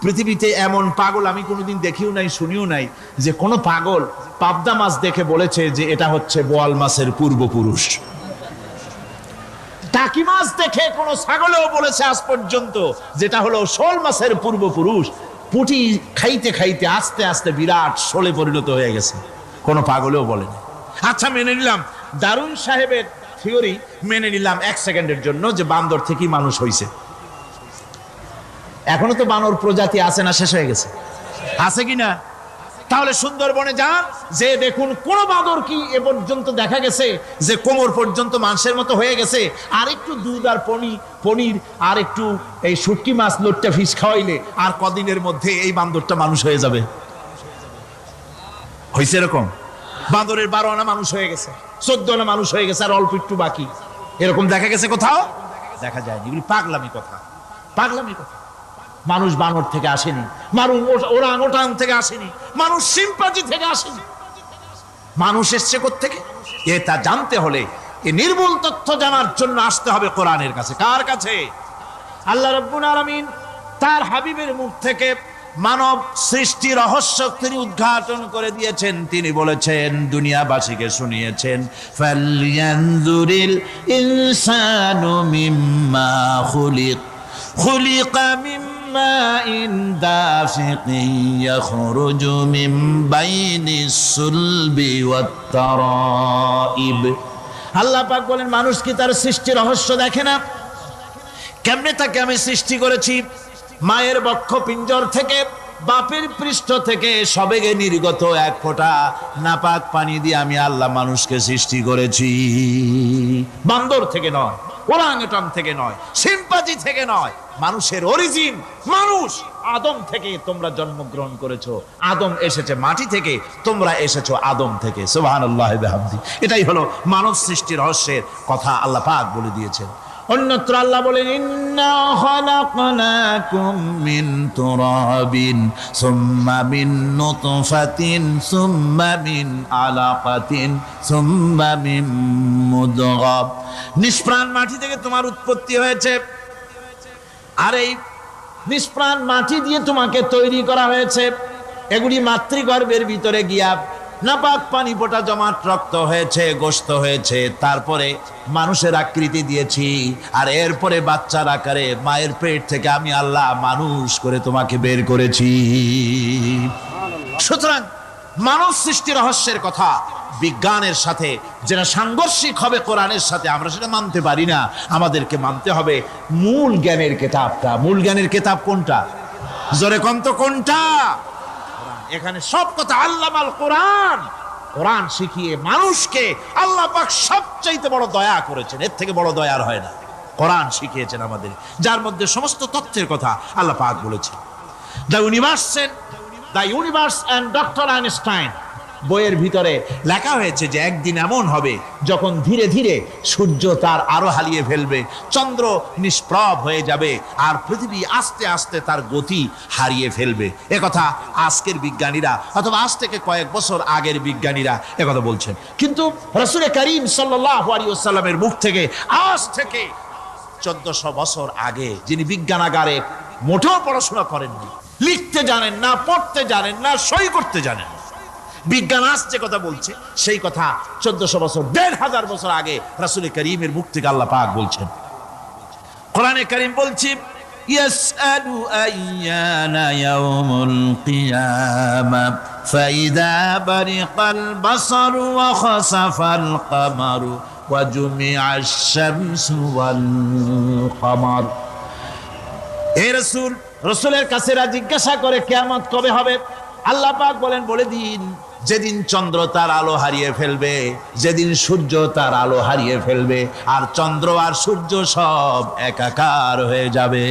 পৃথিবীতে এমন পাগল আমি কোনোদিন দেখিও নাই, শুনিও নাই যে কোনো পাগল পাবদা মাছ দেখে বলেছে যে এটা হচ্ছে বোয়াল মাছের পূর্বপুরুষ। টাকি মাছ দেখে কোনো ছাগলেও বলেছে আজ পর্যন্ত যেটা হলো শোল মাছের পূর্বপুরুষ। পুঁটি খাইতে খাইতে আস্তে আস্তে বিরাট শোলে পরিণত হয়ে গেছে, কোনো পাগলেও বলেনি। আচ্ছা, মেনে নিলাম ডারউইন সাহেবের থিওরি, মেনে নিলাম এক সেকেন্ডের জন্য যে বান্দর থেকেই মানুষ হয়েছে। এখনো তো বানর প্রজাতি আছে না শেষ হয়ে গেছে? আছে কিনা? তাহলে সুন্দরবনে যান, যে দেখুন কোন বাঁদর কি এ পর্যন্ত দেখা গেছে যে কোমর পর্যন্ত মানুষের মতো হয়ে গেছে? আর একটু দুধ আর পনির আর একটু এই শুটকি মাছ লোটটা ফিশ খাওয়াইলে আর কদিনের মধ্যে এই বান্দরটা মানুষ হয়ে যাবে। হয়েছে এরকম? বান্দরের 12 আনা মানুষ হয়ে গেছে, 14 আনা মানুষ হয়ে গেছে, আর অল্প একটু বাকি। এরকম দেখা গেছে কোথাও? দেখা যায়নি। এগুলি পাগলামি কথা, পাগলামি কথা। মানুষ বানর থেকে আসেনি, মানুষ ওরাং ওটাং থেকে আসেনি, মানুষ শিম্পাঞ্জি থেকে আসেনি। মানুষ এসছে কোত্থেকে? এটা জানতে হলে এই নির্মূল তথ্য জানার জন্য আসতে হবে কোরআনের কাছে। কার কাছে? আল্লাহ রাব্বুল আলামিন তার হাবিবের মুখ থেকে মানব সৃষ্টি রহস্য তিনি উদ্ঘাটন করে দিয়েছেন। তিনি বলেছেন, দুনিয়াবাসীকে শুনিয়েছেন, ফালয়ানজুরিল ইনসানু মিম্মা খুলিকা মিম্মাইন দাফিকিন ইয়াখরুজু মিন বাইনিস সুলবি ওয়াত তারাইব। আল্লাহ পাক বলেন, মানুষ কি তার সৃষ্টি রহস্য দেখে না? কেমনে তাকে আমি সৃষ্টি করেছি? মায়ের বক্ষ পিঞ্জর থেকে, বাপের পৃষ্ঠ থেকে সবেগে নির্গত এক ফোঁটা নাপাক পানি দিয়ে আমি আল্লাহ মানুষকে সৃষ্টি করেছি। বান্দর থেকে নয়, ওরাংওটাং থেকে নয়, শিম্পাঞ্জি থেকে নয়। মানুষের অরিজিন মানুষ। আদম থেকে তোমরা জন্মগ্রহণ করেছো, আদম এসেছে মাটি থেকে, তোমরা এসেছো আদম থেকে। সুবহানাল্লাহ ওয়া বিহামদিহি। এটাই হলো মানব সৃষ্টির রহস্যের কথা আল্লাহ পাক বলে দিয়েছেন। অন্যত্র আল্লাহ বলেন, ইন্না খালাকনাকুম মিন তুরাবিন সুম্মা মিন নুতফাতিন সুম্মা মিন আলাকাতিন সুম্মা মিন মুদগা। নিষ্প্রাণ মাটি থেকে তোমার উৎপত্তি হয়েছে, আর এই নিষ্প্রাণ মাটি দিয়ে তোমাকে তৈরি করা হয়েছে। এগুলি মাতৃগর্ভের ভিতরে গিয়া নাপাক পানি ফোঁটা জমাট রক্ত হয়েছে, গোশত হয়েছে, তারপরে মানুষের আকৃতি দিয়েছি, আর এরপরে বাচ্চার আকারে মায়ের পেট থেকে আমি আল্লাহ মানুষ করে তোমাকে বের করেছি। সুতরাং মানব সৃষ্টি রহস্যের কথা বিজ্ঞানের সাথে যেটা সাংঘর্ষিক হবে কোরআনের সাথে, আমরা সেটা মানতে পারি না। আমাদেরকে মানতে হবে মূল জ্ঞানের কেতাবটা। মূল জ্ঞানের কেতাব কোনটা? জোরে কন্ত কোনটা? এখানে সব কথা আল্লামাল কোরআন। কোরআন শিখিয়ে মানুষকে আল্লাহ পাক সবচাইতে বড় দয়া করেছেন, এর থেকে বড় দয়া আর হয় না। কোরআন শিখিয়েছেন আমাদের, যার মধ্যে সমস্ত তথ্যের কথা আল্লাহ পাক বলেছেন। The universe and doctor Einstein বইয়ের ভিতরে লেখা হয়েছে যে একদিন এমন হবে যখন ধীরে ধীরে সূর্য তার আলো হারিয়ে ফেলবে, চন্দ্র নিষ্প্রভ হয়ে যাবে, আর পৃথিবী আস্তে আস্তে তার গতি হারিয়ে ফেলবে। একথা আজকের বিজ্ঞানীরা অথবা আজ থেকে কয়েক বছর আগের বিজ্ঞানীরা একথা বলছেন। কিন্তু রাসূল করিম সাল্লাল্লাহু আলাইহি ওয়াসাল্লামের মুখ থেকে আজ থেকে 1400 বছর আগে, যিনি বিজ্ঞানাগারে মোটেও পড়াশোনা করেননি, লিখতে জানেন না, পড়তে জানেন না, সই করতে জানেন না, বিজ্ঞান আজ যে কথা বলছে সেই কথা 1400 বছর, 1500 বছর আগে রাসূল করিমের মুখ থেকে আল্লাহ পাক বলছেন। কোরআনে কারীম বলছে ইয়াসআলু আইয়ানা ইয়াউমুল কিয়ামা ফাইদা বারিকাল বাসারু ওয়া খাসাফাল কামারু ওয়া জুমিআশ শামসু ওয়াল কামার। হে রাসূল, রাসূলের কাছে জিজ্ঞাসা করে কিয়ামত কবে হবে? আল্লাহ পাক বলেন, বলে দিন যেদিন চন্দ্র তার আলো হারিয়ে ফেলবে, যেদিন সূর্য তার আলো হারিয়ে ফেলবে, আর চন্দ্র আর সূর্য সব একাকার হয়ে যাবে।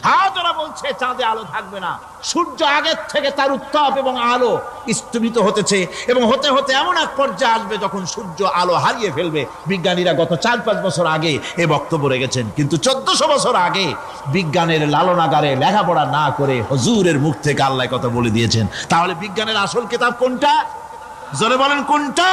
হাজারা বলছে চাঁদে আলো থাকবে না, সূর্য আগের থেকে তার উত্তাপ এবং আলো স্তম্ভিত হতেছে এবং হতে হতে এমন এক পর্যায়ে আসবে যখন সূর্য আলো হারিয়ে ফেলবে। বিজ্ঞানীরা গত 4-5 বছর আগে এ বক্তব্য রেখেছেন, কিন্তু 1400 বছর আগে বিজ্ঞানের লালনাগারে লেখাপড়া না করে হুজুরের মুখ থেকে আল্লাহ কথা বলে দিয়েছেন। তাহলে বিজ্ঞানের আসল কিতাব কোনটা? জোরে বলেন কোনটা?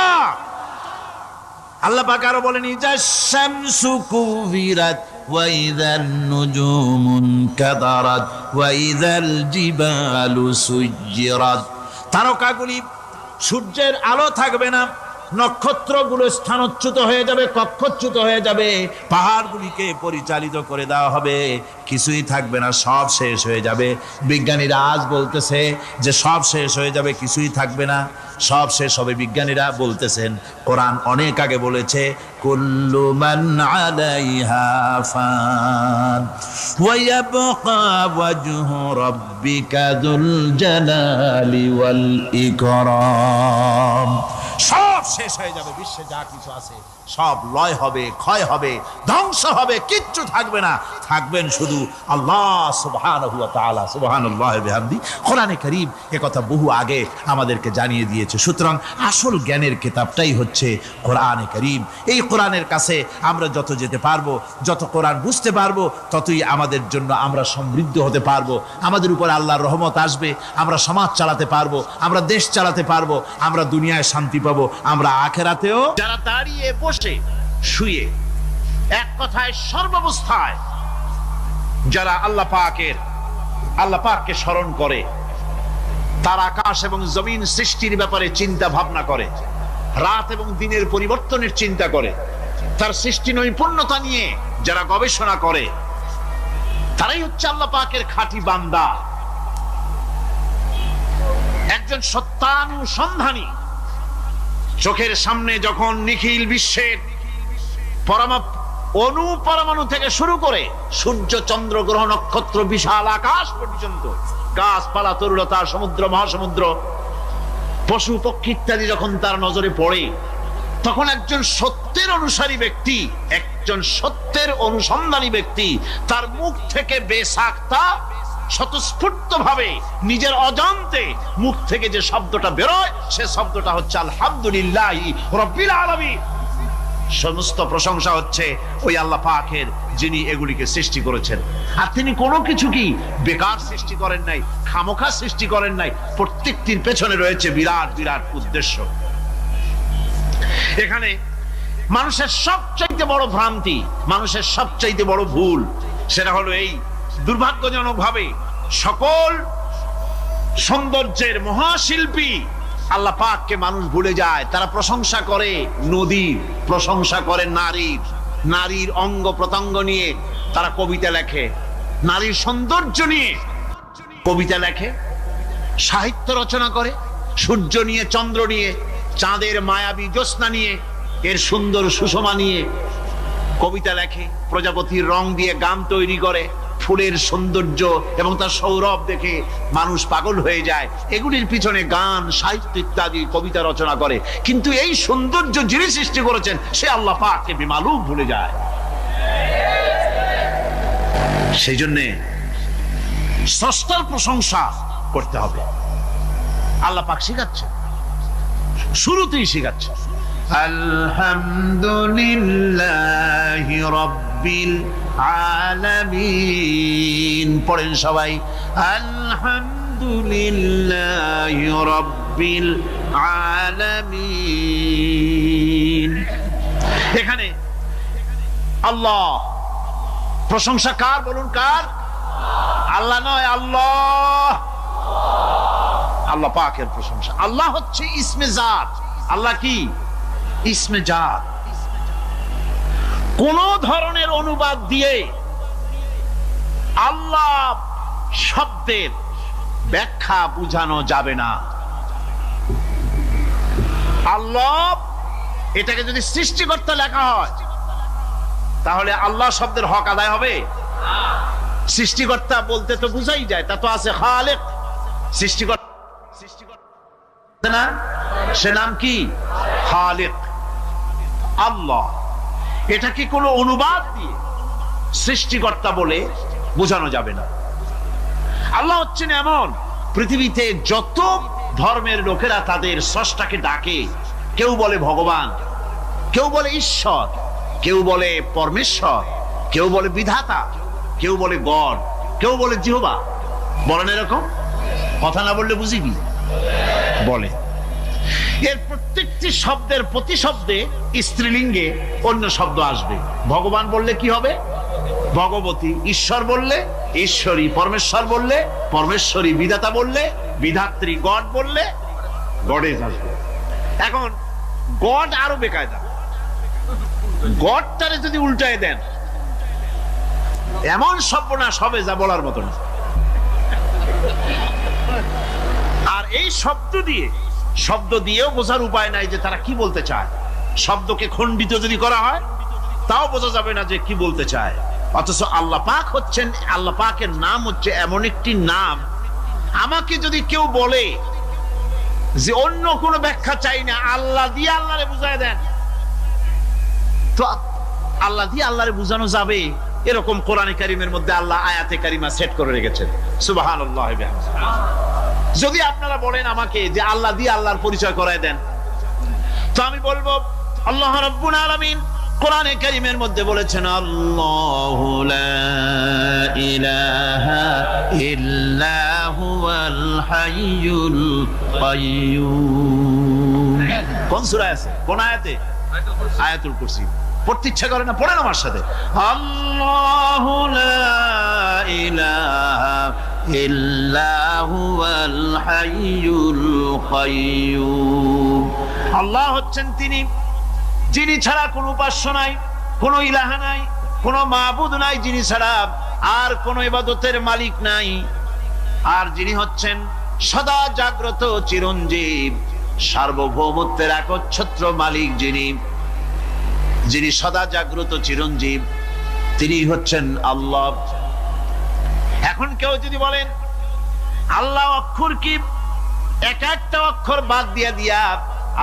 আল্লাহ পাক আরো বলেন ইজা শামসু কুবিরাত ওয়া ইযান নুজুমু কাদারাত ওয়া ইযাল জিবালু সুজ্জিরাত। তারকাগুলি, সূর্যের আলো থাকবে না, নক্ষত্রগুলো স্থানচ্যুত হয়ে যাবে, কক্ষচ্যুত হয়ে যাবে, পাহাড়গুলিকে পরিচালিত করে দেওয়া হবে, কিছুই থাকবে না, সব শেষ হয়ে যাবে। বিজ্ঞানীরা আজ বলতেছে যে সব শেষ হয়ে যাবে, কিছুই থাকবে না, সব শেষ হবে। বিজ্ঞানীরা বলতেছেন, কোরআন অনেক আগে বলেছে কুল্লু মান আলাইহা ফান ওয়া ইয়াবকা ওয়াজহু রাব্বিকা যুল জালালি ওয়াল ইকরাম। সব শেষ হয়ে যাবে, বিশ্বে যা কিছু আছে সব লয় হবে, ক্ষয় হবে, ধ্বংস হবে, কিচ্ছু থাকবে না, থাকবেন শুধু আল্লাহ সুবহানাহু ওয়া তাআলা। সুবহানাল্লাহি ওয়া বিহামদি। কোরআনে কারীম একথা বহু আগে আমাদেরকে জানিয়ে দিয়েছে। সুতরাং আসল জ্ঞানের কিতাবটাই হচ্ছে কোরআনে কারীম। এই কোরআনের কাছে আমরা যত যেতে পারবো, যত কোরআন বুঝতে পারবো, ততই আমাদের জন্য আমরা সমৃদ্ধ হতে পারবো, আমাদের উপর আল্লাহর রহমত আসবে, আমরা সমাজ চালাতে পারবো, আমরা দেশ চালাতে পারবো, আমরা দুনিয়ায় শান্তি পাবো, আমরা আখিরাতেও। যারা দাঁড়িয়ে বসে শুয়ে এক কথায় সর্বাবস্থায় যারা আল্লাহ পাককে স্মরণ করে, তার আকাশ এবং জমিন সৃষ্টির ব্যাপারে চিন্তা ভাবনা করে, রাত এবং দিনের পরিবর্তনের চিন্তা করে, তার সৃষ্টি নৈপুণ্যতা নিয়ে যারা গবেষণা করে, তারাই হচ্ছে আল্লাহ পাকের খাঁটি বান্দা, একজন সত্যানুসন্ধানী। চোখের সামনে যখন নিখিল বিশ্বের অনুপরমাণু থেকে শুরু করে সূর্য, চন্দ্র, গ্রহ, নক্ষত্র, বিশাল আকাশ পর্যন্ত, গাছপালা, তরুলতা, সমুদ্র, মহাসমুদ্র, পশু পক্ষী ইত্যাদি যখন তার নজরে পড়ে, তখন একজন সত্যের অনুসারী ব্যক্তি, একজন সত্যের অনুসন্ধানী ব্যক্তি, তার মুখ থেকে বেসাক্তা স্বতঃস্ফূর্ত ভাবে নিজের অজান্তে মুখ থেকে যে শব্দটা বেরোয়, সে শব্দটা হচ্ছে আলহামদুলিল্লাহি রাব্বিল আলামিন। সমস্ত প্রশংসা হচ্ছে ওই আল্লাহ পাকের, যিনি এগুলিকে সৃষ্টি করেছেন। আর তিনি কোনো কিছু কি বেকার সৃষ্টি করেন নাই, খামোখা সৃষ্টি করেন নাই, প্রত্যেকটির পেছনে রয়েছে বিরাট বিরাট উদ্দেশ্য। এখানে মানুষের সবচাইতে বড় ভ্রান্তি, মানুষের সবচাইতে বড় ভুল, সেটা হলো এই, দুর্ভাগ্যজনক ভাবে সকল সৌন্দর্যের মহাশিল্পী আল্লাহ পাককে মানুষ ভুলে যায়। তারা প্রশংসা করে নদীর, প্রশংসা করে নারীর, নারীর অঙ্গ প্রত্যঙ্গ নিয়ে তারা কবিতা লেখে, নারীর সৌন্দর্য নিয়ে কবিতা লেখে, সাহিত্য রচনা করে, সূর্য নিয়ে, চন্দ্র নিয়ে, চাঁদের মায়াবী জ্যোৎস্না নিয়ে, এর সুন্দর সুষমা নিয়ে কবিতা লেখে, প্রজাপতির রং দিয়ে গান তৈরি করে, ফুলের সৌন্দর্য এবং তার সৌরভ দেখে মানুষ পাগল হয়ে যায়, এগুলির পিছনে গান, সাহিত্য ইত্যাদি কবিতা রচনা করে, কিন্তু এই সৌন্দর্য যিনি সৃষ্টি করেছেন সে আল্লাহ পাককে বেমালুম ভুলে যায়। সেই জন্যে স্রষ্টার প্রশংসা করতে হবে। আল্লাহ পাক শিখাচ্ছে, শুরুতেই শিখাচ্ছে আলহামদুলিল্লাহি রাব্বিল আলামিন। পড়েন সবাই, আলহামদুলিল্লাহি রাব্বিল আলামিন। এখানে আল্লাহ প্রশংসা কার বলুন? কার? আল্লাহ নয়, আল্লাহ, আল্লাহ পাকের প্রশংসা। আল্লাহ হচ্ছে ইসমে জাত। আল্লাহ কি? ইসমে জাত। কোন ধরনের অনুবাদ দিয়ে আল্লাহ শব্দের ব্যাখ্যা বুঝানো যাবে না। আল্লাহ এটাকে যদি সৃষ্টিকর্তা লেখা হয় তাহলে আল্লাহ শব্দের হক আদায় হবে? সৃষ্টিকর্তা বলতে তো বুঝাই যায়, তা তো আছে খালেক, সৃষ্টিকর্তা না, সে নাম কি? খালেক। আল্লাহ এটাকে কোনো অনুবাদ দিয়ে সৃষ্টিকর্তা বলে বোঝানো যাবে না। আল্লাহ হচ্ছেন এমন, পৃথিবীতে যত ধর্মের লোকেরা তাদের স্রষ্টাকে ডাকে, কেউ বলে ভগবান, কেউ বলে ঈশ্বর, কেউ বলে পরমেশ্বর, কেউ বলে বিধাতা, কেউ বলে গড, কেউ বলে জিহবা। বলেন এরকম? কথা না বললে বুঝি কি বলে। এর প্রত্যেকটি শব্দের প্রতি শব্দে স্ত্রীলিঙ্গে অন্য শব্দ আসবে। ভগবান বললে কি হবে? ভগবতী। ঈশ্বর বললে ঈশ্বরী। পরমেশ্বর বললে পরমেশ্বরী। বিধাতা বললে বিধাত্রী। গড বললে গডেজ আসবে। এখন গড আরো বেকায়দা। গডটারে যদি উল্টায় দেন এমন সর্বনাশ হবে যা বলার মতো না। আর এই শব্দ দিয়েও বোঝার উপায় নাই যে তারা কি বলতে চায়। শব্দকে খণ্ডিত যদি করা হয় তাও বোঝা যাবে না যে কি বলতে চায়। অথচ আল্লাহ পাক হচ্ছেন, আল্লাহ পাকের নাম হচ্ছে এমন একটি নাম, আমাকে যদি কেউ বলে যে অন্য কোনো ব্যাখ্যা চাই না, আল্লাহ দিয়ে আল্লাহরে বুঝায় দেন, তো আল্লাহ দিয়ে আল্লাহরে বুঝানো যাবে। এরকম কোরআনে কারিমের মধ্যে আল্লাহ আয়াতে কারিমা সেট করে রেখেছেন। সুবহানাল্লাহ। যদি আপনারা বলেন আমাকে যে আল্লাহ দিয়ে আল্লাহর পরিচয় করায় দেন, তো আমি বলবো আল্লাহ রাব্বুল আলামিন কোরআনে কারিমের মধ্যে বলেছেন আল্লাহু লা ইলাহা ইল্লা হুয়াল হাইয়ুল কাইয়্যুম। কোন সূরা আছে? কোন আয়াতে? আয়াতুল কুরসি। পড়তে ইচ্ছা করে না? পড়েন আমার সাথে, আল্লাহু লা ইলাহা ইল্লা হুয়াল হাইয়ুল কাইয়্যুম। আল্লাহ হচ্ছেন তিনি যিনি ছাড়া কোনো উপাস্য নাই, কোনো ইলাহা নাই, কোনো মাবুদ নাই যিনি ছাড়া, আর কোনো ইবাদতের মালিক নাই, আর যিনি হচ্ছেন সদা জাগ্রত চিরঞ্জীব, সার্বভৌমত্বের একচ্ছত্র মালিক, যিনি সদা জাগ্রত চিরঞ্জীব, তিনি হচ্ছেন আল্লাহ। এখন কেউ যদি বলেন আল্লাহ অক্ষর কি, এক একটা অক্ষর বাদ দিয়া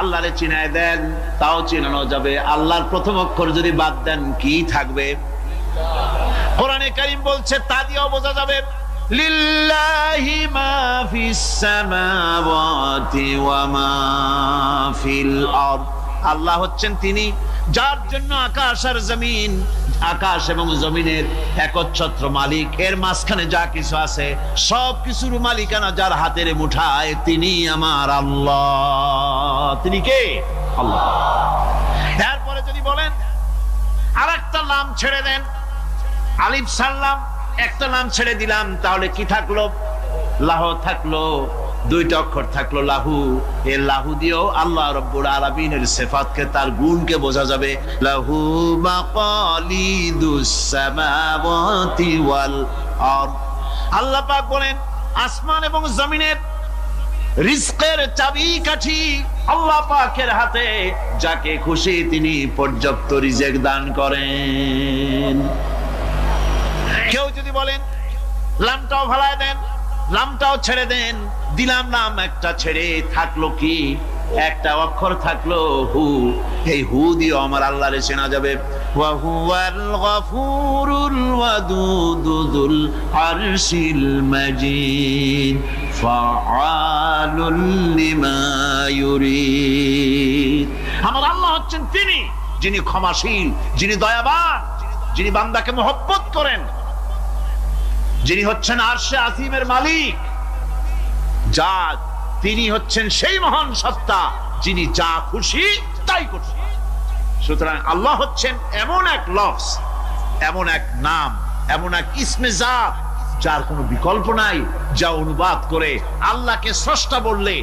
আল্লাহরে চিনায় দেন, তাও চিনানো যাবে। আল্লাহর প্রথম অক্ষর যদি বাদ দেন কি থাকবে? কোরআনে কারীম বলছে তা দিয়েও বোঝা যাবে। লিল্লাহি মা ফিস সামাওয়াতি ওয়া মা ফিল আরদ। আল্লাহ হচ্ছেন তিনি যার জন্য আকাশ আর জমিন, আকাশ এবং জমিনের একচ্ছত্র মালিক। এর মাঝখানে যা কিছু আছে সব কিছুর মালিকানা যার হাতের মুঠায়, তিনি আমার আল্লাহ। তিনি কে? আল্লাহ। এরপরে যদি বলেন আর একটা নাম ছেড়ে দেন, আলিফ সাল্লাম, একটা নাম ছেড়ে দিলাম, তাহলে কি থাকলো? লাহ থাকলো, দুইটা অক্ষর থাকলো লাহু। এই লাহু দিয়েও আল্লাহ রাব্বুল আলামিনের সিফাতকে, তার গুণকে বোঝা যাবে। লাহু মাকালিদুস সামাওয়াতি ওয়াল আরদ। আল্লাহ পাক বলেন আসমান এবং জমিনের রিজকের চাবিকাঠি আল্লাহ পাকের হাতে, যাকে খুশি তিনি পর্যাপ্ত রিজেক দান করেন। কেউ যদি বলেন লামটাও ভালায় দেন, লামটাও ছেড়ে দেন, দিলাম নাম একটা ছেড়ে থাকলো কি একটা অক্ষর থাকলো হু। এই হু দিয়ে আমার আল্লাহরে চেনা যাবে। ওয়া হুয়াল গফুরুল ওয়াদুদুল আরশিল মাজিদ ফাআলুল লিমা ইউরিদ। আমার আল্লাহ হচ্ছেন তিনি যিনি ক্ষমাশীল, যিনি দয়াবান, যিনি বান্দাকে মহব্বত করেন, যিনি হচ্ছেন আরশে আসিমের মালিক। যা তিনি হচ্ছেন সেই মহান সত্তা যিনি যা খুশি তাই করছেন। সুতরাং আল্লাহ হচ্ছেন এমন এক লফজ, এমন এক নাম, এমন এক ইসমে জাত যার কোনো বিকল্প নাই, যা অনুবাদ করে আল্লাহকে স্রষ্টা বললে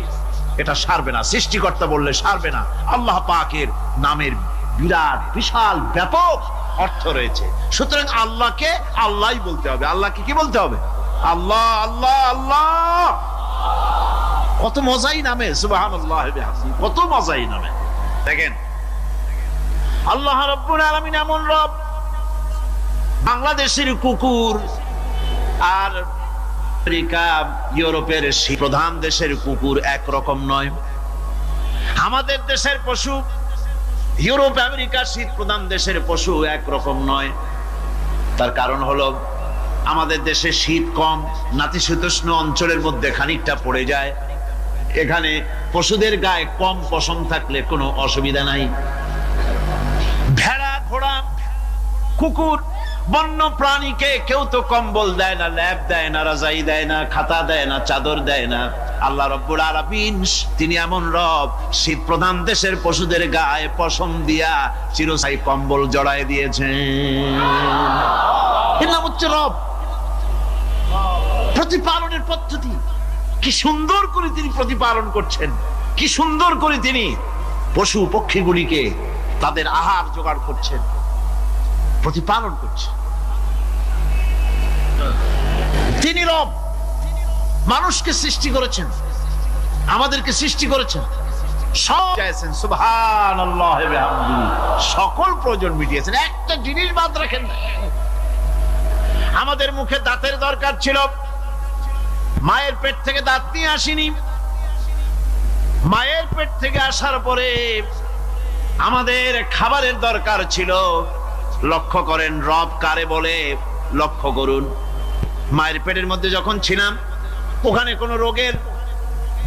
এটা সারবে না, সৃষ্টিকর্তা বললে সারবে না। আল্লাহ পাকের নামের বিরাট বিশাল ব্যাপক অর্থ রয়েছে। সুতরাং আল্লাহকে আল্লাহই বলতে হবে। আল্লাহকে কি বলতে হবে? আল্লাহ আল্লাহ আল্লাহ। কত মজাই নামে, সুবহানাল্লাহ বিহামদিহি, কত মজাই নামে। দেখেন আল্লাহ রাব্বুল আলামিন এমন রব। বাংলাদেশের কুকুর আর আমেরিকা ইউরোপের প্রধান দেশের কুকুর একরকম নয়। আমাদের দেশের পশু ইউরোপ আমেরিকা শীত প্রধান দেশের পশু একরকম নয়। তার কারণ হলো আমাদের দেশে শীত কম, নাতিশীতোষ্ণ অঞ্চলের মধ্যে খানিকটা পড়ে যায়। এখানে পশুদের গায়ে কম পশম থাকলে কোনো অসুবিধা নাই। ভেড়া, ঘোড়া, কুকুর, বন্য প্রাণীকে কেউ তো কম্বল দেয় না, ল্যাপ দেয় না, রাজাই দেয় না, খাতা দেয় না, চাদর দেয় না। আল্লাহ রাব্বুল আলামিন তিনি এমন রব, শীত প্রধান দেশের পশুদের গায়ে পশম দিয়া চিরস্থায়ী কম্বল জড়ায় দিয়েছেন। এর নাম হচ্ছে রব। প্রতিপালনের পদ্ধতি কি সুন্দর করে তিনি প্রতিপালন করছেন, কি সুন্দর করে তিনি পশু পক্ষীগুলিকে তাদের আহার জোগাড় করছেন, প্রতিপালন করছেন। তিনি রব, মানুষকে সৃষ্টি করেছেন, আমাদেরকে সৃষ্টি করেছেন, সব চাইছেন। সুবহানাল্লাহ বিহামদিহি, সকল প্রয়োজন মিটিয়েছেন, একটা জিনিস বাদ রাখেন না। আমাদের মুখে দাঁতের দরকার ছিল, মায়ের পেট থেকে দাঁত নিয়ে আসিনি। মায়ের পেট থেকে আসার পরে আমাদের খাবারের দরকার ছিল। লক্ষ্য করেন রব কারে বলে, লক্ষ্য করুন। মায়ের পেটের মধ্যে যখন ছিলাম ওখানে কোনো রোগের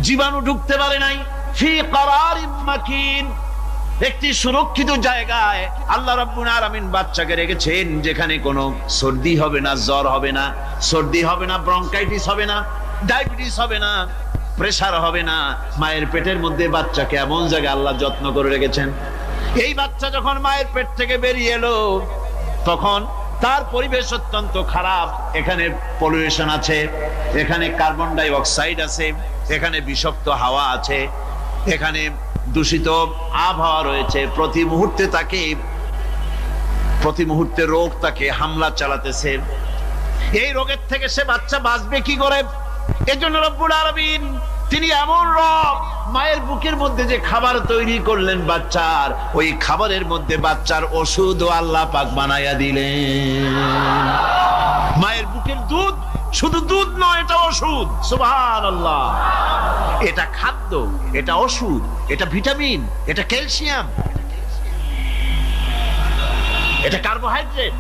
জীবাণু ঢুকতে পারে নাই। ফি করারিম মাকিন, একটি সুরক্ষিত জায়গায় আল্লাহ রাব্বুল আলামিন বাচ্চাকে রেখেছেন, যেখানে কোনো সর্দি হবে না, জ্বর হবে না, সর্দি হবে না, ব্রঙ্কাইটিস হবে না, ডায়াবেটিস হবে না, প্রেসার হবে না। মায়ের পেটের মধ্যে বাচ্চাকে এমন জায়গায় আল্লাহ যত্ন করে রেখেছেন। এই বাচ্চা যখন মায়ের পেট থেকে বেরিয়ে এলো তখন তার পরিবেশ অত্যন্ত খারাপ। এখানে পলিউশন আছে, এখানে কার্বন ডাই অক্সাইড আছে, এখানে বিষাক্ত হাওয়া আছে, এখানে দূষিত আবহাওয়া রয়েছে। প্রতি মুহূর্তে রোগ তাকে হামলা চালাতেছে। এই রোগের থেকে সে বাচ্চা বাঁচবে কি করে? এজন্য রব্বুল আলামিন তিনি এমন রব, মায়ের বুকের মধ্যে যে খাবার তৈরি করলেন বাচ্চার, ওই খাবারের মধ্যে বাচ্চার ওষুধও আল্লাহ পাক বানায়া দিলেন। মায়ের বুকের দুধ শুধু দুধ নয়, এটা ওষুধ। সুবহানাল্লাহ। এটা খাদ্য, এটা ওষুধ, এটা ভিটামিন, এটা ক্যালসিয়াম, এটা কার্বোহাইড্রেট,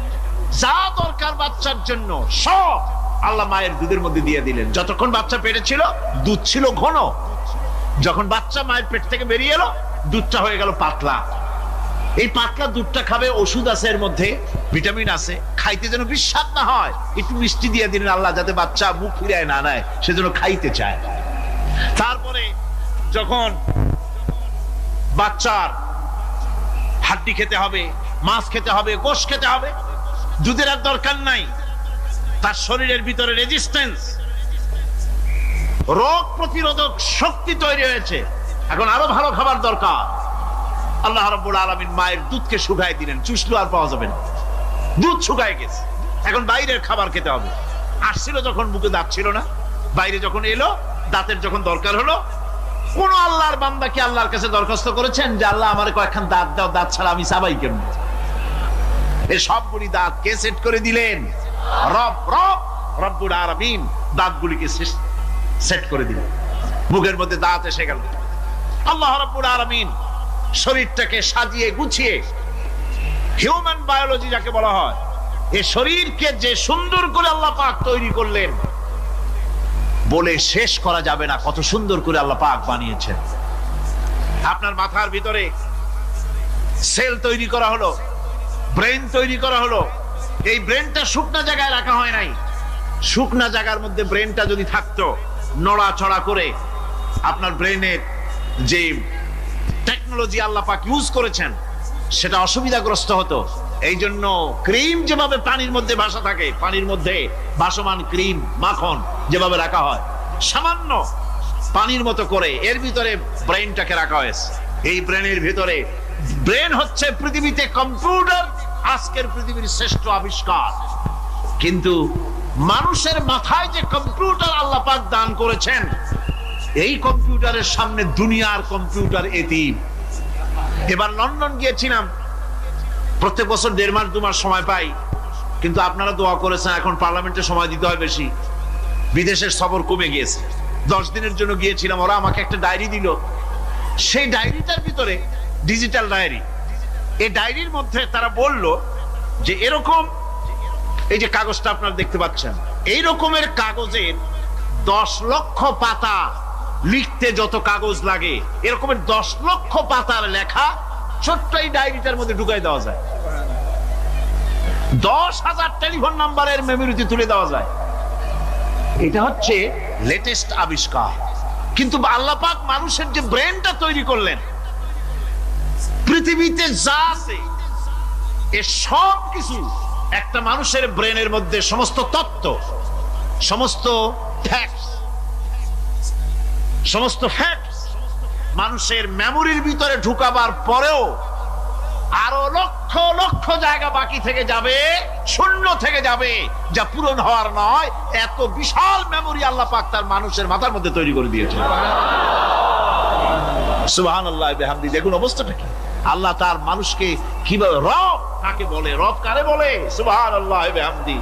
যা দরকার বাচ্চার জন্য সব আল্লাহ মায়ের দুধের মধ্যে দিয়ে দিলেন। যতক্ষণ বাচ্চা পেটে ছিল দুধ ছিল ঘন, যখন বাচ্চা মায়ের পেট থেকে বেরিয়ে এলো দুধটা হয়ে গেল পাতলা। এই পাতলা দুধটা খাবে, ওষুধ আছে এর মধ্যে, ভিটামিন আছে, খাইতে যেন বিস্বাদ না হয় একটু মিষ্টি দিয়ে দিলেন আল্লাহ, যাতে বাচ্চা মুখ ফিরায় না নেয়, সেজন্য খাইতে চায়। তারপরে যখন বাচ্চার হাড্ডি খেতে হবে, মাছ খেতে হবে, গোশত খেতে হবে, দুধের আর দরকার নাই। তার শরীরের ভিতরে রেজিস্ট্যান্স, রোগ প্রতিরোধক শক্তি তৈরি হয়েছে। এখন আরো ভালো খাবার দরকার। আল্লাহ রাব্বুল আলামিন মায়ের দুধকে শুকায় দিলেন, চুষলো আর পাওয়া যাবে না, দুধ শুকায় গেছে। এখন বাইরের খাবার খেতে হবে। আসছিল যখন মুখে দাঁত ছিল না, বাইরে যখন এলো দাঁতের যখন দরকার হলো, কোন আল্লাহর বান্দা কি আল্লাহর কাছে দরখাস্ত করেছেন যে আল্লাহ আমার কয়েকখান দাঁত দাও, দাঁত ছাড়া আমি চাবাই কেমন? এই সবগুলি দাঁত কে সেট করে দিলেন? রব। রব রব্বুল আলামিন দাঁতগুলিকে সেট করে দিলেন, মুখের মধ্যে দাঁত এসে গেল। আল্লাহ রব্বুল আলামিন শরীরটাকে সাজিয়ে গুছিয়ে, হিউম্যান বায়োলজি যাকে বলা হয়, এই শরীরকে যে সুন্দর করে আল্লাহ পাক তৈরি করলেন, বলে শেষ করা যাবে না কত সুন্দর করে আল্লাহ পাক বানিয়েছেন। আপনার মাথার ভিতরে সেল তৈরি করা হলো, ব্রেন তৈরি করা হলো। এই ব্রেনটা শুকনা জায়গায় রাখা হয় নাই। শুকনা জায়গার মধ্যে ব্রেনটা যদি থাকতো, নড়াচড়া করে আপনার ব্রেনের যে টেকনোলজি আল্লাহ পাক ইউজ করেছেন সেটা অসুবিধাগ্রস্ত হতো। এই জন্য ক্রিম যেভাবে পানির মধ্যে ভাসা থাকে, পানির মধ্যে ভাসমান ক্রিম মাখন যেভাবে রাখা হয়, সামান্য পানির মতো করে এর ভিতরে ব্রেনটাকে রাখা হয়েছে। এই ব্রেনের ভিতরে, ব্রেন হচ্ছে পৃথিবীতে কম্পিউটার, আজকের পৃথিবীর শ্রেষ্ঠ আবিষ্কার। কিন্তু মানুষের মাথায় যে কম্পিউটার আল্লাহ পাক দান করেছেন, এই কম্পিউটারের সামনে দুনিয়ার কম্পিউটার এতিম। এবার লন্ডন গিয়েছিলাম, প্রত্যেক বছর 1.5 মাস 2 মাস সময় পাই, কিন্তু আপনারা দোয়া করেছেন এখন পার্লামেন্টে সময় দিতে হয় বেশি। বিদেশের সফর কমে গিয়েছে। 10 দিনের জন্য গিয়েছিলাম, ওরা আমাকে একটা ডায়েরি দিল। সেই ডায়েরিটার ভিতরে ডিজিটাল ডায়েরি, এই ডায়েরির মধ্যে তারা বলল যে এরকম, এই যে কাগজটা আপনারা দেখতে পাচ্ছেন, এই রকমের কাগজের 10 লক্ষ পাতা লিখতে যত কাগজ লাগে, এরকমের 10 লক্ষ পাতার লেখা ছোট্ট এই ডায়েরিটার মধ্যে ঢুকাই দেওয়া যায়। 10,000 টেলিফোন নাম্বারের মেমোরিতে তুলে দেওয়া যায়। এটা হচ্ছে লেটেস্ট আবিষ্কার। কিন্তু আল্লাহ পাক মানুষের যে ব্রেনটা তৈরি করলেন, পৃথিবীতে যা আছে এ সব কিছু একটা মানুষের ব্রেনের মধ্যে, সমস্ত তত্ত্ব, সমস্ত ফ্যাক্টস মানুষের মেমোরির ভিতরে ঢুকাবার পরেও আরো লক্ষ লক্ষ জায়গা বাকি থেকে যাবে, শূন্য থেকে যাবে, যা পূরণ হওয়ার নয়। এত বিশাল মেমোরি আল্লাহ পাক তার মানুষের মাথার মধ্যে তৈরি করে দিয়েছে। সুবহানাল্লাহ বিহামদি। দেখুন অবস্থাটা কি। আল্লাহ তার মানুষকে কিভাবে, রব কাকে বলে, রব কারে বলে, সুবহানাল্লাহ বিহামদি।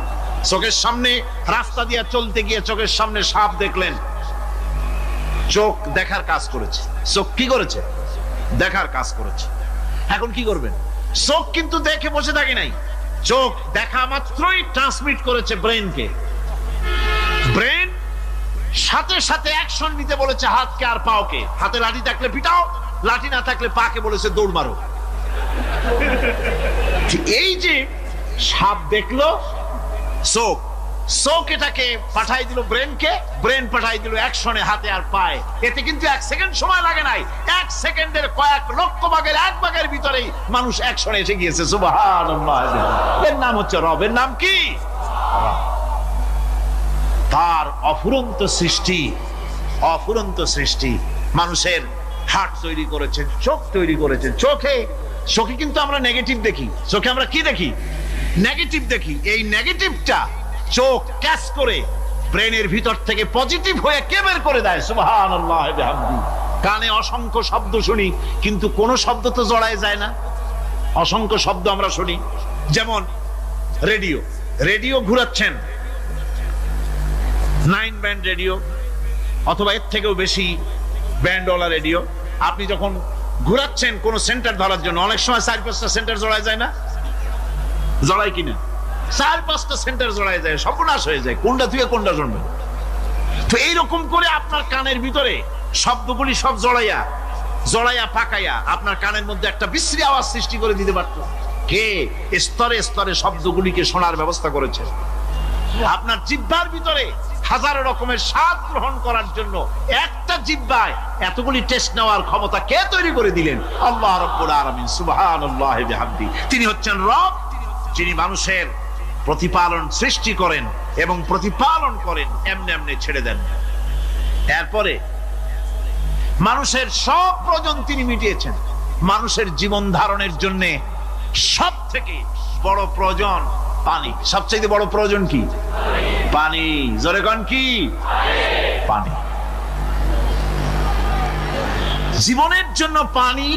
চোখের সামনে রাস্তা দিয়ে চলতে গিয়ে চোখের সামনে সাপ দেখলেন, চোখ দেখার কাজ করেছে। চোখ কি করেছে? দেখার কাজ করেছে। এখন কি করবেন? চোখ কিন্তু দেখে বসে থাকে নাই, চোখ দেখা মাত্রই ট্রান্সমিট করেছে ব্রেনকে। ব্রেন সাথে সাথে অ্যাকশন নিতে বলেছে হাতকে আর পাওকে। হাতে লাঠি থাকলে পিটাও, লাঠি না থাকলে পাকে বলেছে দৌড় মারো। এই যে সাপ দেখলো, চোখ এটাকে পাঠাই দিল ব্রেনকে, ব্রেন পাঠাই দিল অ্যাকশনে হাতে আর পায়ে। এতে কিন্তু 1 সেকেন্ড সময় লাগে নাই। 1 সেকেন্ডের কয়েক লক্ষ ভাগের 1 ভাগের ভিতরেই মানুষ অ্যাকশনে এসে গিয়েছে। সুবহানাল্লাহ। এর নাম হচ্ছে রব। এর নাম কি? তার অফুরন্ত সৃষ্টি, অফুরন্ত সৃষ্টি। মানুষের হার্ট তৈরি করেছেন, চোখ তৈরি করেছেন। চোখে কিন্তু আমরা নেগেটিভ দেখি। চোখে আমরা কি দেখি? নেগেটিভ দেখি। এই নেগেটিভটা চোখ ক্যাচ করে ব্রেনের ভিতর থেকে পজিটিভ হয়ে কে বের করে দেয়? সুবহানাল্লাহ বিহামদি। কানে অসংখ্য শব্দ শুনি, কিন্তু কোন শব্দ তো জড়ায় যায় না। অসংখ্য শব্দ আমরা শুনি। যেমন রেডিও, রেডিও ঘুরাচ্ছেন, 9 ব্যান্ড রেডিও অথবা এর থেকেও বেশি ব্যান্ডওয়ালা রেডিও। আপনি যখন ঘুরাচ্ছেন কোন সেন্টার ধরার জন্য, অনেক সময় 4-5টা সেন্টার জড়ায় যায় না? জড়ায় কিনা? 4-5টা সেন্টার জড়ায় যায়, সর্বনাশ হয়ে যায়। কোনটা থেকে কোনটা শুনবেন? তো এইরকম করে আপনার কানের ভিতরে শব্দগুলি সব জড়াইয়া পাকাইয়া আপনার কানের মধ্যে একটা বিশ্রী আওয়াজ সৃষ্টি করে দিতে পারত। কে? স্তরে স্তরে শব্দগুলিকে শোনার ব্যবস্থা করেছে। আপনার জিহ্বার ভিতরে হাজারো রকমের স্বাদ গ্রহণ করার জন্য একটা জিহ্বায় এতগুলি টেস্ট নেওয়ার ক্ষমতা কে তৈরি করে দিলেন? আল্লাহ রাব্বুল আলামিন। সুবহানাল্লাহ বিহামদি। তিনি হচ্ছেন রব, যিনি মানুষের প্রতিপালন সৃষ্টি করেন এবং প্রতিপালন করেন, এমনি এমনি ছেড়ে দেন। এরপরে মানুষের সব প্রয়োজন তিনি মিটিয়েছেন। মানুষের জীবন ধারণের জন্য সব থেকে বড় প্রয়োজন পানি। সবচেয়ে বড় প্রয়োজন কি? পানি। জোরে কোন কি? পানি। জীবনের জন্য পানি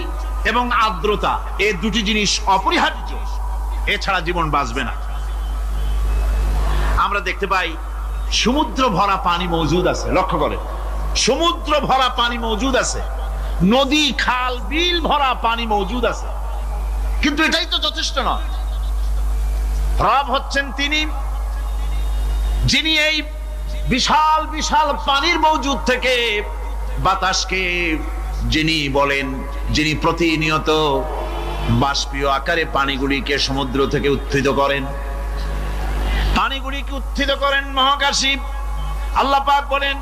এবং আর্দ্রতা, এই দুটি জিনিস অপরিহার্য। এছাড়া জীবন বাঁচবে না। আমরা দেখতে পাই সমুদ্র ভরা পানি মজুদ আছে, লক্ষ্য করেন, সমুদ্র ভরা পানি মজুদ আছে, নদী খাল বিল ভরা পানি মজুদ আছে, কিন্তু এটাই তো যথেষ্ট নয়। রব হচ্ছেন তিনি যিনি এই বিশাল বিশাল পানির মজুদ থেকে বাতাসকে যিনি বলেন, যিনি প্রতিনিয়ত বাষ্পীয় আকারে পানিগুলিকে সমুদ্র থেকে উত্থিত করেন, পানিগুলিকে উত্থিত করেন মহাকাশে। আল্লাহ পাক বলেন,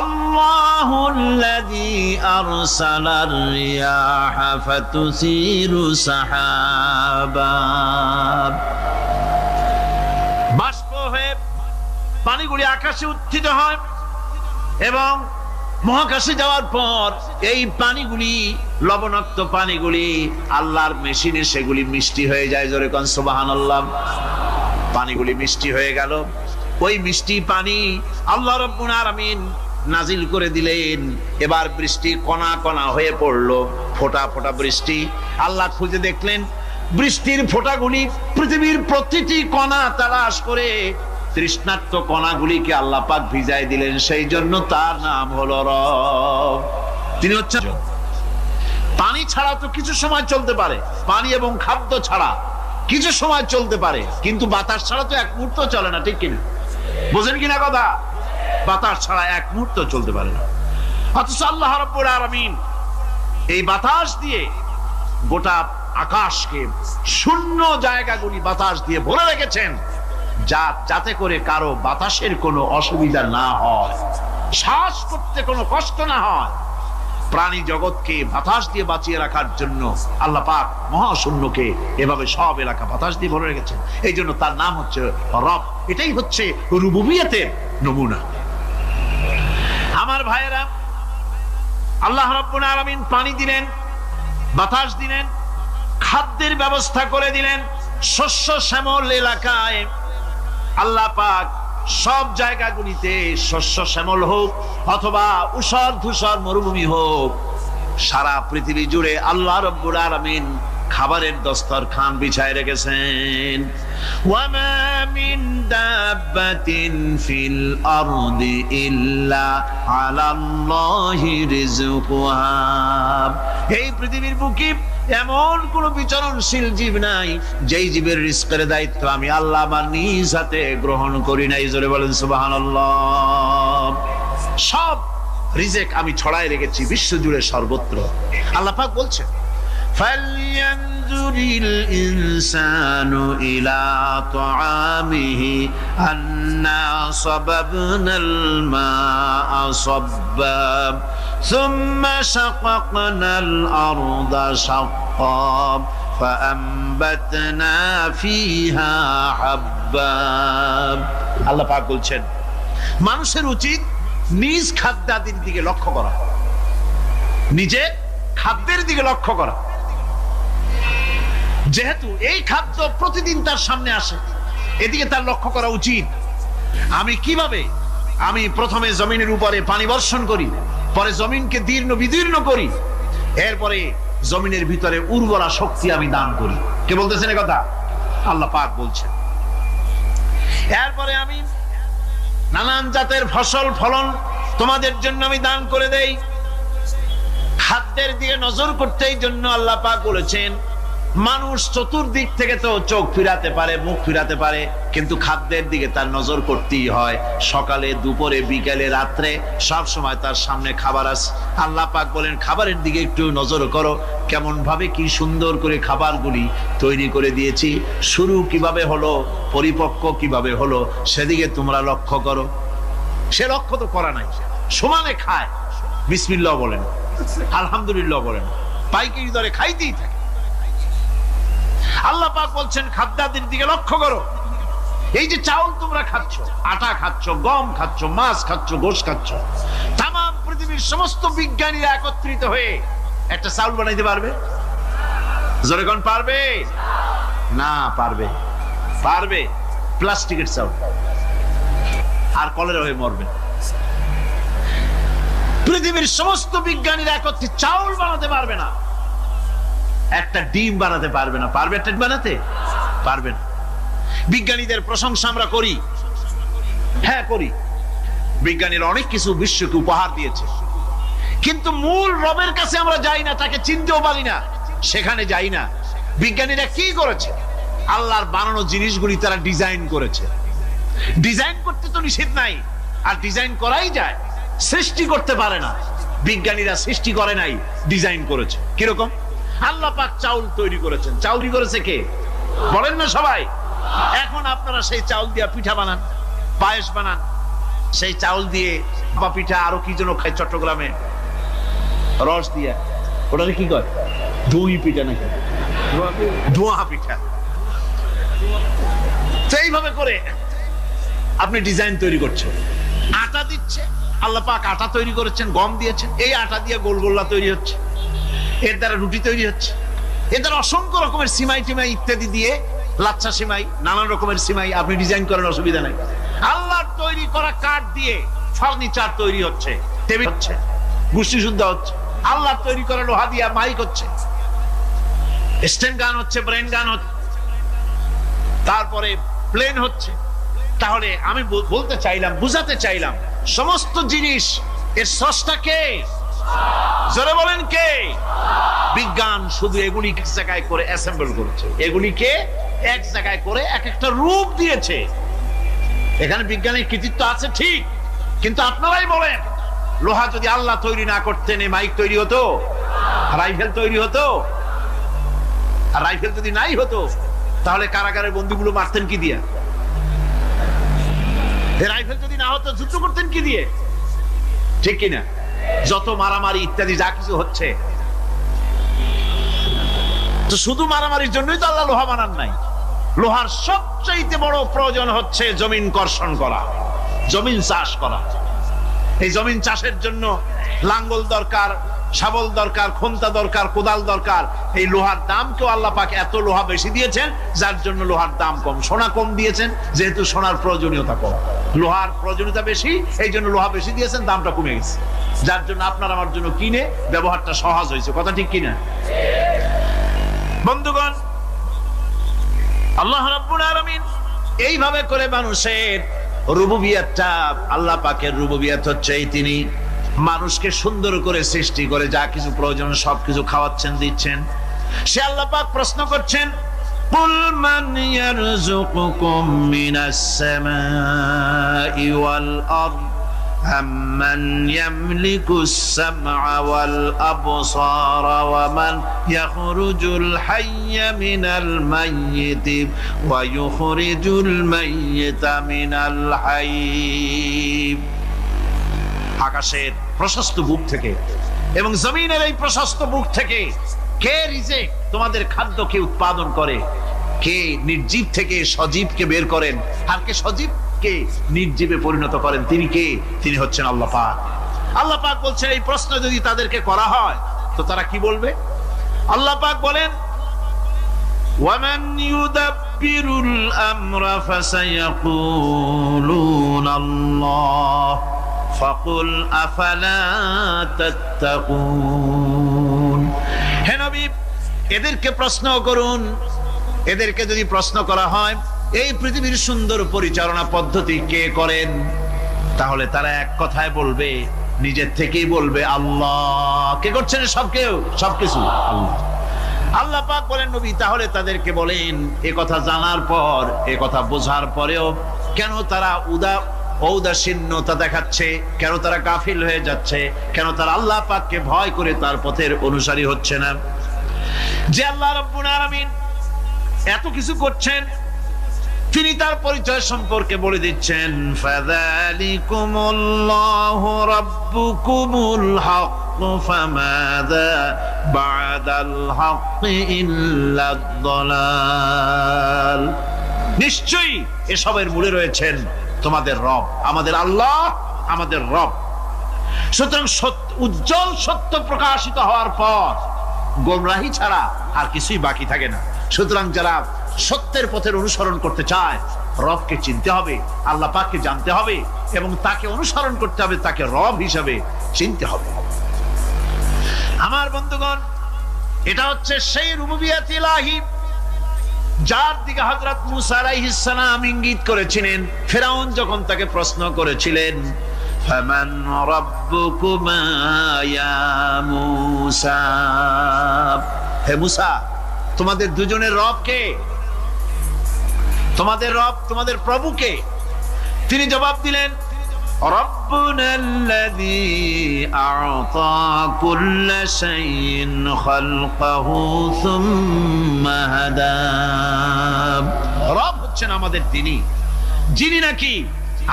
আল্লাহুল্লাযী আরসালার রিয়াহা ফাতুসিরু সাহাবা, বাষ্প হয়ে পানিগুলি আকাশে উত্থিত হয় এবং মহাকাশে যাওয়ার পর এই পানিগুলি, লবণাক্ত পানিগুলি আল্লাহর মেশিনে সেগুলি মিষ্টি হয়ে যায়। জোরে কোন সুবহানাল্লাহ। পানিগুলি মিষ্টি হয়ে গেল, ওই মিষ্টি পানি আল্লাহ রাব্বুল আলামিন নাজিল করে দিলেন। এবার বৃষ্টি কণা কণা হয়ে পড়লো, ফোঁটা ফোঁটা বৃষ্টি। আল্লাহ খুঁজে দেখলেন বৃষ্টির ফোঁটাগুলি পৃথিবীর প্রতিটি কণা তালাশ করে তৃষ্ণার্ত কণাগুলিকে আল্লাহ পাক ভিজায় দিলেন। সেই জন্য তার নাম হলো রব। তিনি হচ্ছেন, পানি ছাড়া তো কিছু সময় চলতে পারে, পানি এবং খাদ্য ছাড়া কিছু সময় চলতে পারে, কিন্তু বাতাস ছাড়া তো এক মুহূর্ত চলে না, ঠিক কিনা? বোঝেন কিনা কথা? বাতাস ছাড়া এক মুহূর্ত চলতে পারে না। অথচ আল্লাহ রাব্বুল আলামিন এই বাতাস দিয়ে গোটা আকাশকে, শূন্য জায়গাগুলি বাতাস দিয়ে ভরে রেখেছেন, যাতে করে কারো বাতাসের কোনো অসুবিধা না হয়, শ্বাস করতে কোনো কষ্ট না হয়। প্রাণী জগৎকে বাতাস দিয়ে বাঁচিয়ে রাখার জন্য আল্লাহ পাক মহাশূন্যকে এভাবে সব এলাকা বাতাস দিয়ে ভরে রেখেছেন। এই জন্য তার নাম হচ্ছে রব। এটাই হচ্ছে রুবুবিয়তের নমুনা। আমার ভাইয়েরা, আল্লাহ রাব্বুল আলামিন পানি দিলেন, বাতাস দিলেন, খাদ্যের ব্যবস্থা করে দিলেন। শস্য শ্যামল এলাকায় আল্লাহ পাক সব জায়গাগুলিতে শস্য শ্যামল হোক অথবা উষর ধূসর মরুভূমি হোক, সারা পৃথিবী জুড়ে আল্লাহ রাব্বুল আলামিন খাবারের দস্তরখান বিছায় রেখেছেন। ওয়ামা মিন দাব্বাতিন ফিল আরদি ইল্লা আলাল্লাহি রিজকুহা। এই পৃথিবীর বুকে এমন কোন বিচরণশীল জীব নাই যেই জীবের রিজকের দায়িত্ব আমি আল্লাহ আমার নিজ হাতে গ্রহণ করি নাই। জোরে বলেন সুবহানাল্লাহ। সব রিজেক আমি ছড়ায় রেখেছি বিশ্ব জুড়ে সর্বত্র। আল্লাহ পাক বলছেন, فَلْيَنْظُرِ الْإِنسَانُ إِلَى طَعَامِهِ أَنَّا صَبَبْنَا الْمَاءَ صَبًّا ثُمَّ شَقَقْنَا الْأَرْضَ شَقًّا فَأَنبَتْنَا فِيهَا حَبًّا। আল্লাহ পাক বলছেন, মানুষের উচিত নিজ খাদ্যাদির দিকে লক্ষ্য করা, নিজে খাদ্যের দিকে লক্ষ্য করা। যেহেতু এই খাদ্য প্রতিদিন তার সামনে আসে, এদিকে তার লক্ষ্য করা উচিত। আমি কিভাবে, আমি প্রথমে জমিনের উপরে পানি বর্ষণ করি, পরে জমিনকে দীর্ণ বিদীর্ণ করি, এরপরে জমিনের ভিতরে উর্বরা শক্তি আমি দান করি। কে বলতেছেন এই কথা? আল্লাহ পাক বলছেন। এরপরে আমি নানান জাতের ফসল ফলন তোমাদের জন্য আমি দান করে দেই। খাদ্যের দিকে নজর করতেই জন্য আল্লাহ পাক বলেছেন, মানুষ চতুর্দিক থেকে তো চোখ ফিরাতে পারে, মুখ ফিরাতে পারে, কিন্তু খাদ্যের দিকে তার নজর করতেই হয়। সকালে, দুপুরে, বিকেলে, রাত্রে সব সময় তার সামনে খাবার আছে। আল্লাহ পাক বলেন, খাবারের দিকে একটু নজর করো, কেমন ভাবে কি সুন্দর করে খাবারগুলি তৈরি করে দিয়েছি, শুরু কিভাবে হলো, পরিপক্ক কিভাবে হলো, সেদিকে তোমরা লক্ষ্য করো। সে লক্ষ্য তো করা নাই, সমানে খায়, বিসমিল্লাহ বলেন, আলহামদুলিল্লাহ বলেন, পাইকারি দরে খাইতেই থাকে। আল্লাহ পাক বলছেন, খাদ্যাদির দিকে লক্ষ্য করো। এই যে চাউল তোমরা খাচ্ছ, আটা খাচ্ছ, গম খাচ্ছ, মাছ খাচ্ছ, গোশ খাচ্ছ, তাম পৃথিবীর সমস্ত বিজ্ঞানীরা একত্রিত হয়ে একটা চাউল বানাইতে পারবে? জোরে কোন পারবে? না পারবে। পারবে প্লাস্টিকের চাউল, আর কলেরা হয়ে মরবে। পৃথিবীর সমস্ত বিজ্ঞানীরা একত্রিত চাউল বানাতে পারবে না, একটা ডিম বানাতে পারবে না। পারবে একটা বানাতে? পারবে না। বিজ্ঞানীদের প্রশংসা আমরা করি, হ্যাঁ করি। বিজ্ঞানীরা অনেক কিছু বিশ্বকে উপহার দিয়েছে, কিন্তু মূল রবের কাছে আমরা যাই না, তাকে চিনতেও পারি না, সেখানে যাই না। বিজ্ঞানীরা কি করেছে? আল্লাহর বানানো জিনিসগুলি তারা ডিজাইন করেছে। ডিজাইন করতে তো নিষেধ নাই, আর ডিজাইন করাই যায়, সৃষ্টি করতে পারে না। বিজ্ঞানীরা সৃষ্টি করে নাই, ডিজাইন করেছে। কিরকম? আল্লাহ পাক চাউল তৈরি করেছেন। চাউল তৈরি করেছে কে? বলেন না সবাই। এখন আপনারা সেই চাউল দিয়ে পিঠা বানান, পায়েস বানান। সেই চাউল দিয়ে বা পিঠা, আরো কি যেন খায় চট্টগ্রামে, রস দিয়ে, ওটা কি কয়? দই পিঠা নাকি? ধোঁয়া পিঠা। এইভাবে করে আপনি ডিজাইন তৈরি করছেন। আটা দিচ্ছে, আল্লাহ পাক আটা তৈরি করেছেন, গম দিয়েছেন, এই আটা দিয়ে গোলগোল্লা তৈরি হচ্ছে, এর দ্বারা রুটি তৈরি হচ্ছে, এর দ্বারা অসংখ্য রকমের সিমাই টিমাই ইত্যাদি দিয়ে, লাচ্ছা সিমাই, নানান রকমের সিমাই আপনি ডিজাইন করেন, অসুবিধা নাই। আল্লাহর তৈরি করা কাঠ দিয়ে ফার্নিচার তৈরি হচ্ছে, টেবিল হচ্ছে, গুষ্টি শুদ্ধ হচ্ছে। আল্লাহর তৈরি করা লোহা দিয়ে মাইক হচ্ছে, স্ট্যান্ড গান হচ্ছে, ব্রেন গান হচ্ছে, তারপরে প্লেন হচ্ছে। তাহলে আমি বলতে চাইলাম, বুঝাতে চাইলাম, সমস্ত জিনিস এর স্রষ্টা কে? জোরে বলেন কে? বিজ্ঞান শুধু এগুলি এক জায়গায় করে অ্যাসেম্বল করেছে, এগুলিকে এক জায়গায় করে এক একটা রূপ দিয়েছে। এখানে বিজ্ঞানের কৃতিত্ব আছে ঠিক, কিন্তু আপনারাই বলেন, লোহা যদি আল্লাহ তৈরি না করতেন, এই মাইক তৈরি হতো? রাইফেল তৈরি হতো? আর রাইফেল যদি নাই হতো, তাহলে কারাগারের বন্দীগুলো মারতেন কি দিয়ে? রাইফেল যদি না হতো, যুদ্ধ করতেন কি দিয়ে? ঠিক কিনা? যত মারামারি ইত্যাদি যা কিছু হচ্ছে, তো শুধু মারামারির জন্যই তো আল্লাহ লোহা বানান নাই। লোহার সবচাইতে বড় প্রয়োজন হচ্ছে জমিন কর্ষণ করা, জমিন চাষ করা। এই জমিন চাষের জন্য লাঙ্গল দরকার, শাবল দরকার, খন্তা দরকার, কোদাল দরকার। এই লোহার দাম কেউ আল্লাহ পাক এত লোহা বেশি দিয়েছেন, যার জন্য লোহার দাম কম। সোনা কম দিয়েছেন, যেহেতু সোনার প্রয়োজনীয়তা কম, লোহার প্রয়োজনীয়তা বেশি, এই জন্য লোহা বেশি দিয়েছেন, দামটা কমে গেছে, যার জন্য আপনার আমার জন্য কিনে ব্যবহারটা সহজ হয়েছে। কথা ঠিক কিনা? বন্ধুগণ, আল্লাহ রাব্বুল আলামিন এইভাবে করে মানুষের রুবুবিয়াতটা, আল্লাহ পাকের রুবুবিয়াত হচ্ছে এই, তিনি মানুষকে সুন্দর করে সৃষ্টি করে যা কিছু প্রয়োজন সবকিছু খাওয়াচ্ছেন, দিচ্ছেন। সে আল্লাহ পাক প্রশ্ন করছেন, কুল মান ইয়ারযুকুকুম মিনাস সামাই ওয়াল আরদ আম্মান ইয়ামলিকুস সামআ ওয়াল আবসারা ওয়া মান ইয়াখরুজুল হাইয়্যা মিনাল মাইয়িতি ওয়া ইউখরিজুল মাইয়িতা মিনাল হাইয়্য। আকাশের প্রশস্ত বুক থেকে এবং জমিনের এই প্রশস্ত বুক থেকে কে রিজিক, তোমাদের খাদ্যকে উৎপাদন করে? কে নির্জীব থেকে সজীবকে বের করেন? আর কে সজীবকে নির্জীবে পরিণত করেন? তিনি কে? তিনি হচ্ছেন আল্লাহ পাক। আল্লাহ পাক বলছেন, এই প্রশ্ন যদি তাদেরকে করা হয় তো তারা কি বলবে? আল্লাহ পাক বলেন, ওয়ামান ইউদাব্বিরুল আমরা ফাসায়াকুলুনা আল্লাহ ফাকুল আফালা তাত্তাকুন। হে নবী, এদেরকে প্রশ্ন করুন। এদেরকে যদি প্রশ্ন করা হয় এই পৃথিবীর সুন্দর পরিচালনা পদ্ধতি কে করেন, তাহলে তারা এক কথায় বলবে, নিজের থেকেই বলবে আল্লাহ। কে করছেন? সবকিছু আল্লাহ। আল্লাহ পাক বলেন, নবী তাহলে তাদেরকে বলেন, এ কথা জানার পর, এ কথা বোঝার পরেও কেন তারা ঔদাসীন্যতা দেখাচ্ছে? কেন তারা গাফিল হয়ে যাচ্ছে? কেন তারা আল্লাহ পাককে ভয় করে তার পথের অনুসারী হচ্ছে না? যে আল্লাহ রাব্বুল আলামিন এত কিছু করছেন, তিনি তার পরিচয় সম্পর্কে বলে দিচ্ছেন, ফাযালিকুমুল্লাহু রাব্বুকুমুল হক ফামাযা বা'দাল হক ইল্লাদ দালাল। নিশ্চয়ই এসবের মূলে রয়েছেন তোমাদের রব, আমাদের আল্লাহ, আমাদের রব। সুতরাং উজ্জ্বল সত্য প্রকাশিত হওয়ার পর গোমরাহি ছাড়া আর কিছুই বাকি থাকে না। সুতরাং যারা সত্যের পথের অনুসরণ করতে চায়, রবকে চিনতে হবে, আল্লাহ পাককে জানতে হবে এবং তাকে অনুসরণ করতে হবে, তাকে রব হিসাবে চিনতে হবে। আমার বন্ধুগণ, এটা হচ্ছে সেই রুবুবিয়াত ইলাহি যার দিকে হযরত মুসা আলাইহিস সালাম ইঙ্গিত করেছিলেন, ফিরআউন যখন তাকে প্রশ্ন করেছিলেন, ফামান রাব্বুকুমা ইয়া মুসা, হে মুসা, তোমাদের দুজনের রব কে? তোমাদের রব, তোমাদের প্রভু কে? তিনি জবাব দিলেন, রব্বুনাল্লাযী আ'তা কুল্লা শাইইন খালকাহু সুম্মা হাদা। রব হচ্ছেন আমাদের তিনি, যিনি নাকি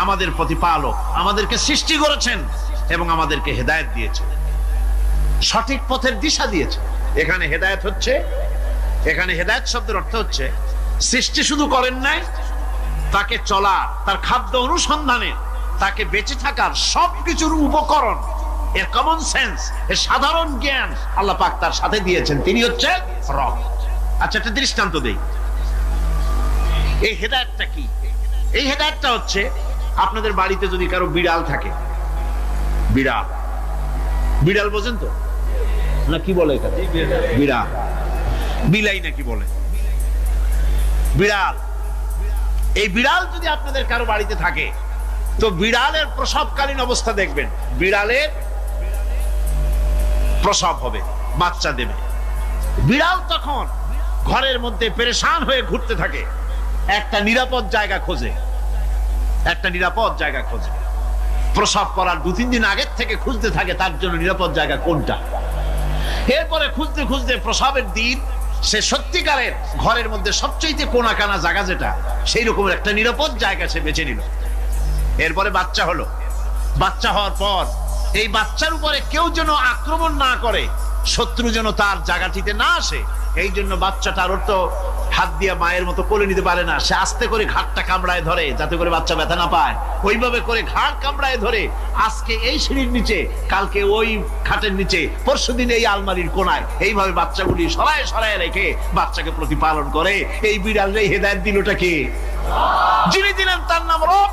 আমাদের প্রতিপালক, আমাদেরকে সৃষ্টি করেছেন এবং আমাদেরকে হেদায়েত দিয়েছেন, সঠিক পথের দিশা দিয়েছেন। এখানে হেদায়েত হচ্ছে, এখানে হেদায়েত শব্দের অর্থ হচ্ছে সৃষ্টি শুধু করেন নাই, তাকে চলার, তার খাদ্য অনুসন্ধানের, তাকে বেঁচে থাকার সবকিছুর উপকরণ, এর কমন সেন্স, এর সাধারণ জ্ঞান আল্লাহ পাক তার সাথে দিয়েছেন। তিনি হচ্ছে রব। আচ্ছা, একটা দৃষ্টান্ত দেই। এই হেদায়েতটা কি? এই হেদায়েতটা হচ্ছে, আপনাদের বাড়িতে যদি কারো বিড়াল থাকে, বিড়াল, বিড়াল বোঝেন তো না? কি বলে এখানে? বিড়াল, বিলাই নাকি বলে? বিড়াল। এই বিড়াল যদি আপনাদের কারো বাড়িতে থাকে, তো বিড়ালের প্রসবকালীন অবস্থা দেখবেন। বিড়ালের প্রসব হবে, বাচ্চা দেবে। বিড়াল তখন ঘরের মধ্যে পেরেশান হয়ে ঘুরতে থাকে, একটা নিরাপদ জায়গা খোঁজে, একটা নিরাপদ জায়গা খোঁজে। প্রসব করার 2-3 দিন আগের থেকে খুঁজতে থাকে তার জন্য নিরাপদ জায়গা কোনটা। এরপরে খুঁজতে খুঁজতে প্রসবের দিন সে সত্যিকারের ঘরের মধ্যে সবচেয়ে কোনা কানা জায়গা যেটা, সেই রকমের একটা নিরাপদ জায়গা সে বেছে নিল। এরপরে বাচ্চা হলো। বাচ্চা হওয়ার পর এই বাচ্চার উপরে কেউ যেন আক্রমণ না করে, শত্রু যেন তার জায়গাটিতে না আসে, এই জন্য বাচ্চাটার তো হাত দিয়ে মায়ের মতো কোলে নিতে পারে না, সে আস্তে করে ঘাটটা কামড়ায় ধরে যাতে করে বাচ্চা ব্যথা না পায়। ওইভাবে করে ঘাট কামড়ায় ধরে, আজকে এই সিঁড়ির নিচে, কালকে ওই খাটের নিচে, পরশুদিন এই আলমারির কোনায়, এইভাবে বাচ্চাগুলি সরায় সরায় রেখে বাচ্চাকে প্রতিপালন করে। এই বিড়ালের হেদায়েত দিলটা কে? যিনি দিলেন তার নাম রব।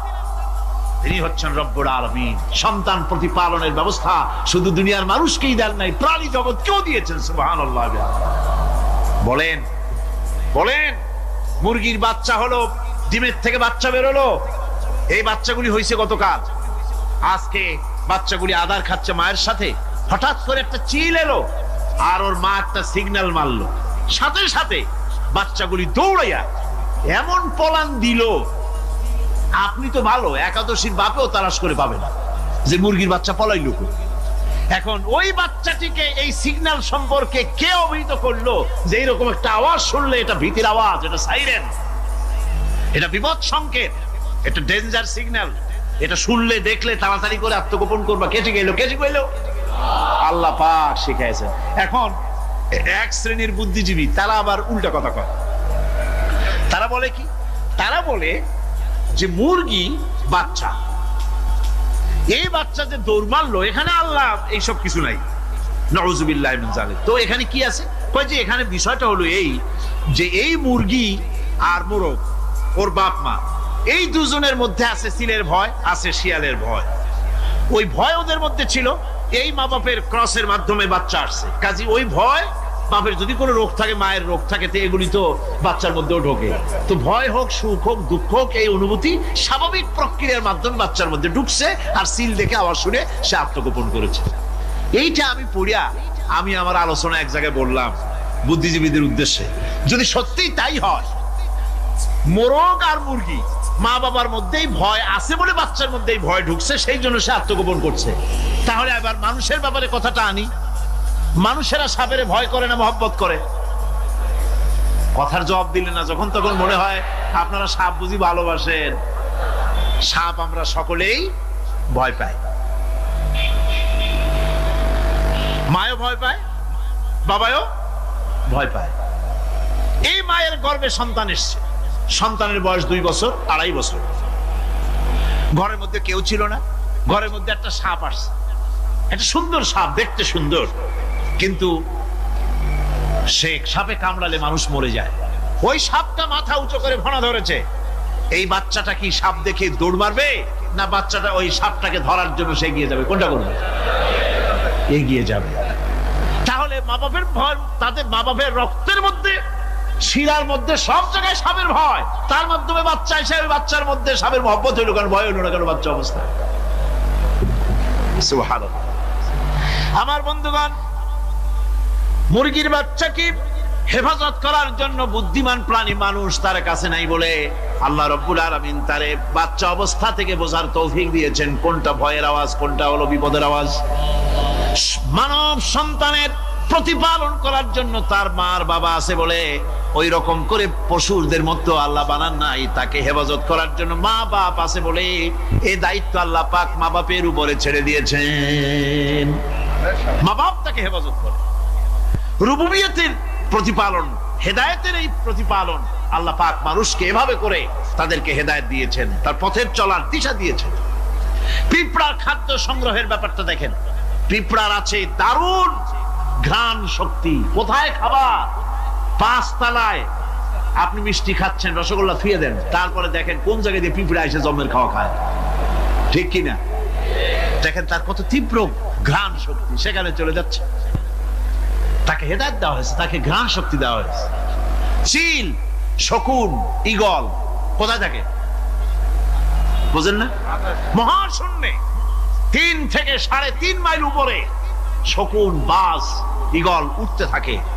তিনি হচ্ছেন রব্বুল আলামিন। সন্তান প্রতিপালনের ব্যবস্থা শুধু দুনিয়ার মানুষকেই দেন নাই, প্রাণী জগৎকেও দিয়েছেন। সুবহানাল্লাহ। বলেন বলেন, মুরগির বাচ্চা হলো, ডিমের থেকে বাচ্চা বেরোলো, এই বাচ্চাগুলি হয়েছে গতকাল। আজকে বাচ্চাগুলি আদার খাচ্ছে মায়ের সাথে, হঠাৎ করে একটা চিল এলো আর ওর মা একটা সিগন্যাল মারলো, সাথে সাথে বাচ্চাগুলি দৌড়াইয়া এমন পলান দিল, আপনি তো ভালো একাদশীর বাপেও তালাশ করে পাবে না যে মুরগির বাচ্চা পলাইলো। এখন ওই বাচ্চাটিকে এই সিগন্যাল সম্পর্কে কে অবহিত করলো যে এইরকম একটা আওয়াজ শুনলে এটা ভীতির আওয়াজ, এটা সাইরেন, এটা বিপদ সংকেত, এটা ডেঞ্জার সিগন্যাল, এটা শুনলে দেখলে তাড়াতাড়ি করে আত্মগোপন করবা। কে শিখাইলো? কে শিখাইলো? আল্লাহ পাক শিখাইছেন। এখন এক শ্রেণীর বুদ্ধিজীবী তারা আবার উল্টা কথা কয়। তারা বলে কি? তারা বলে যে মুরগি বাচ্চা, এই বাচ্চা যে দৌড় মারলো, এখানে আল্লাহ এইসব কিছু নাই, নাউযুবিল্লাহি মিন যালিক। তো এখানে কি আছে? কয় যে এখানে বিষয়টা হলো এই যে এই মুরগি আর মোরগ, ওর বাপ মা, এই দুজনের মধ্যে আছে চিলের ভয়, আছে শিয়ালের ভয়। ওই ভয় ওদের মধ্যে ছিল, এই মা বাপের ক্রসের মাধ্যমে বাচ্চা আসছে, কাজে ওই ভয়, বাপের যদি কোনো রোগ থাকে, মায়ের রোগ থাকে, তো এগুলি তো বাচ্চার মধ্যেও ঢোকে। তো ভয় হোক, সুখ হোক, দুঃখ হোক, এই অনুভূতি স্বাভাবিক প্রক্রিয়ার মাধ্যমে বাচ্চার মধ্যে ঢুকছে, আর সিল দেখে আওয়াজ শুনে সে আত্মগোপন করেছে। এইটা আমি পড়িয়া আমি আমার আলোচনা এক জায়গায় বললাম বুদ্ধিজীবীদের উদ্দেশ্যে, যদি সত্যিই তাই হয়, মোরগ আর মুরগি মা বাবার মধ্যেই ভয় আছে বলে বাচ্চার মধ্যেই ভয় ঢুকছে, সেই জন্য সে আত্মগোপন করছে, তাহলে আবার মানুষের ব্যাপারে কথাটা আনি। মানুষেরা সাপের ভয় করে না মহব্বত করে? কথার জবাব দিলে না, যখন তখন মনে হয় আপনারা সাপ বুঝি ভালোবাসেন। সাপ আমরা সকলেই ভয় পাই, মায়ও ভয় পায়, বাবাও ভয় পায়। এই মায়ের গর্ভে সন্তান এসছে, সন্তানের বয়স 2 বছর, 2.5 বছর, ঘরের মধ্যে কেউ ছিল না, ঘরের মধ্যে একটা সাপ আসছে, একটা সুন্দর সাপ, দেখতে সুন্দর, কিন্তু সে সাপে কামড়ালে মানুষ মরে যায়। ওই সাপটা মাথা উঁচু করে ফনা ধরেছে। এই বাচ্চাটা কি সাপ দেখে দৌড় মারবে, না বাচ্চাটা ওই সাপটাকে ধরার জন্য সে এগিয়ে যাবে? কোনটা করবে? এগিয়ে যাবে। তাহলে মা বাপের ভয়, তাদের মা বাপের রক্তের মধ্যে শিরার মধ্যে সব জায়গায় সাপের ভয়, তার মাধ্যমে বাচ্চা এসে ওই বাচ্চার মধ্যে সাপের মহব্বত হইল, কারণ ভয় হইল না কেন বাচ্চা অবস্থা। সুবহানাল্লাহ। আমার বন্ধুগণ, মুরগির বাচ্চাকে হেফাজত করার জন্য বুদ্ধিমান প্রাণী মানুষ তার কাছে নাই বলে আল্লাহ রাব্বুল আলামিন তারে বাচ্চা অবস্থা থেকে বোঝার তৌফিক দিয়েছেন কোনটা ভয়ের আওয়াজ, কোনটা হলো বিপদের আওয়াজ। মানব সন্তানের প্রতিপালন করার জন্য তার মার বাবা আছে বলে ওই রকম করে পশুদের মতো আল্লাহ বানান নাই, তাকে হেফাজত করার জন্য মা বাপ আছে বলে এই দায়িত্ব আল্লাহ পাক মা বাপের উপরে ছেড়ে দিয়েছেন। মা বাপ তাকে হেফাজত করে। রুবুবিয়তের প্রতিপালন, হেদায়েতের এই প্রতিপালন আল্লাহ পাক মানুষকে এভাবে করে তাদেরকে হেদায়েত দিয়েছেন, তার পথের চলার দিশা দিয়েছেন। পিঁপড়ার খাদ্য সংগ্রহের ব্যাপারটা দেখেন, পিঁপড়ার আছে দারুণ ঘ্রাণ শক্তি। কোথায় খাবার? 5 তলায় আপনি মিষ্টি খাচ্ছেন, রসগোল্লা থুয়ে দেন, তারপরে দেখেন কোন জায়গায় দিয়ে পিঁপড়া এসে জমের খাওয়া খায়, ঠিক কিনা? দেখেন তার কত তীব্র ঘ্রাণ শক্তি, সেখানে চলে যাচ্ছে। তাকে হেদায়েত দেওয়া হয়েছে, তাকে ঘ্রাণ শক্তি দেওয়া হয়েছে। চিল, শকুন, ঈগল কোথায় থাকে বুঝেন না? মহাশূন্যে 3 থেকে 3.5 মাইল উপরে শকুন, বাজ, ঈগল উঠতে থাকে।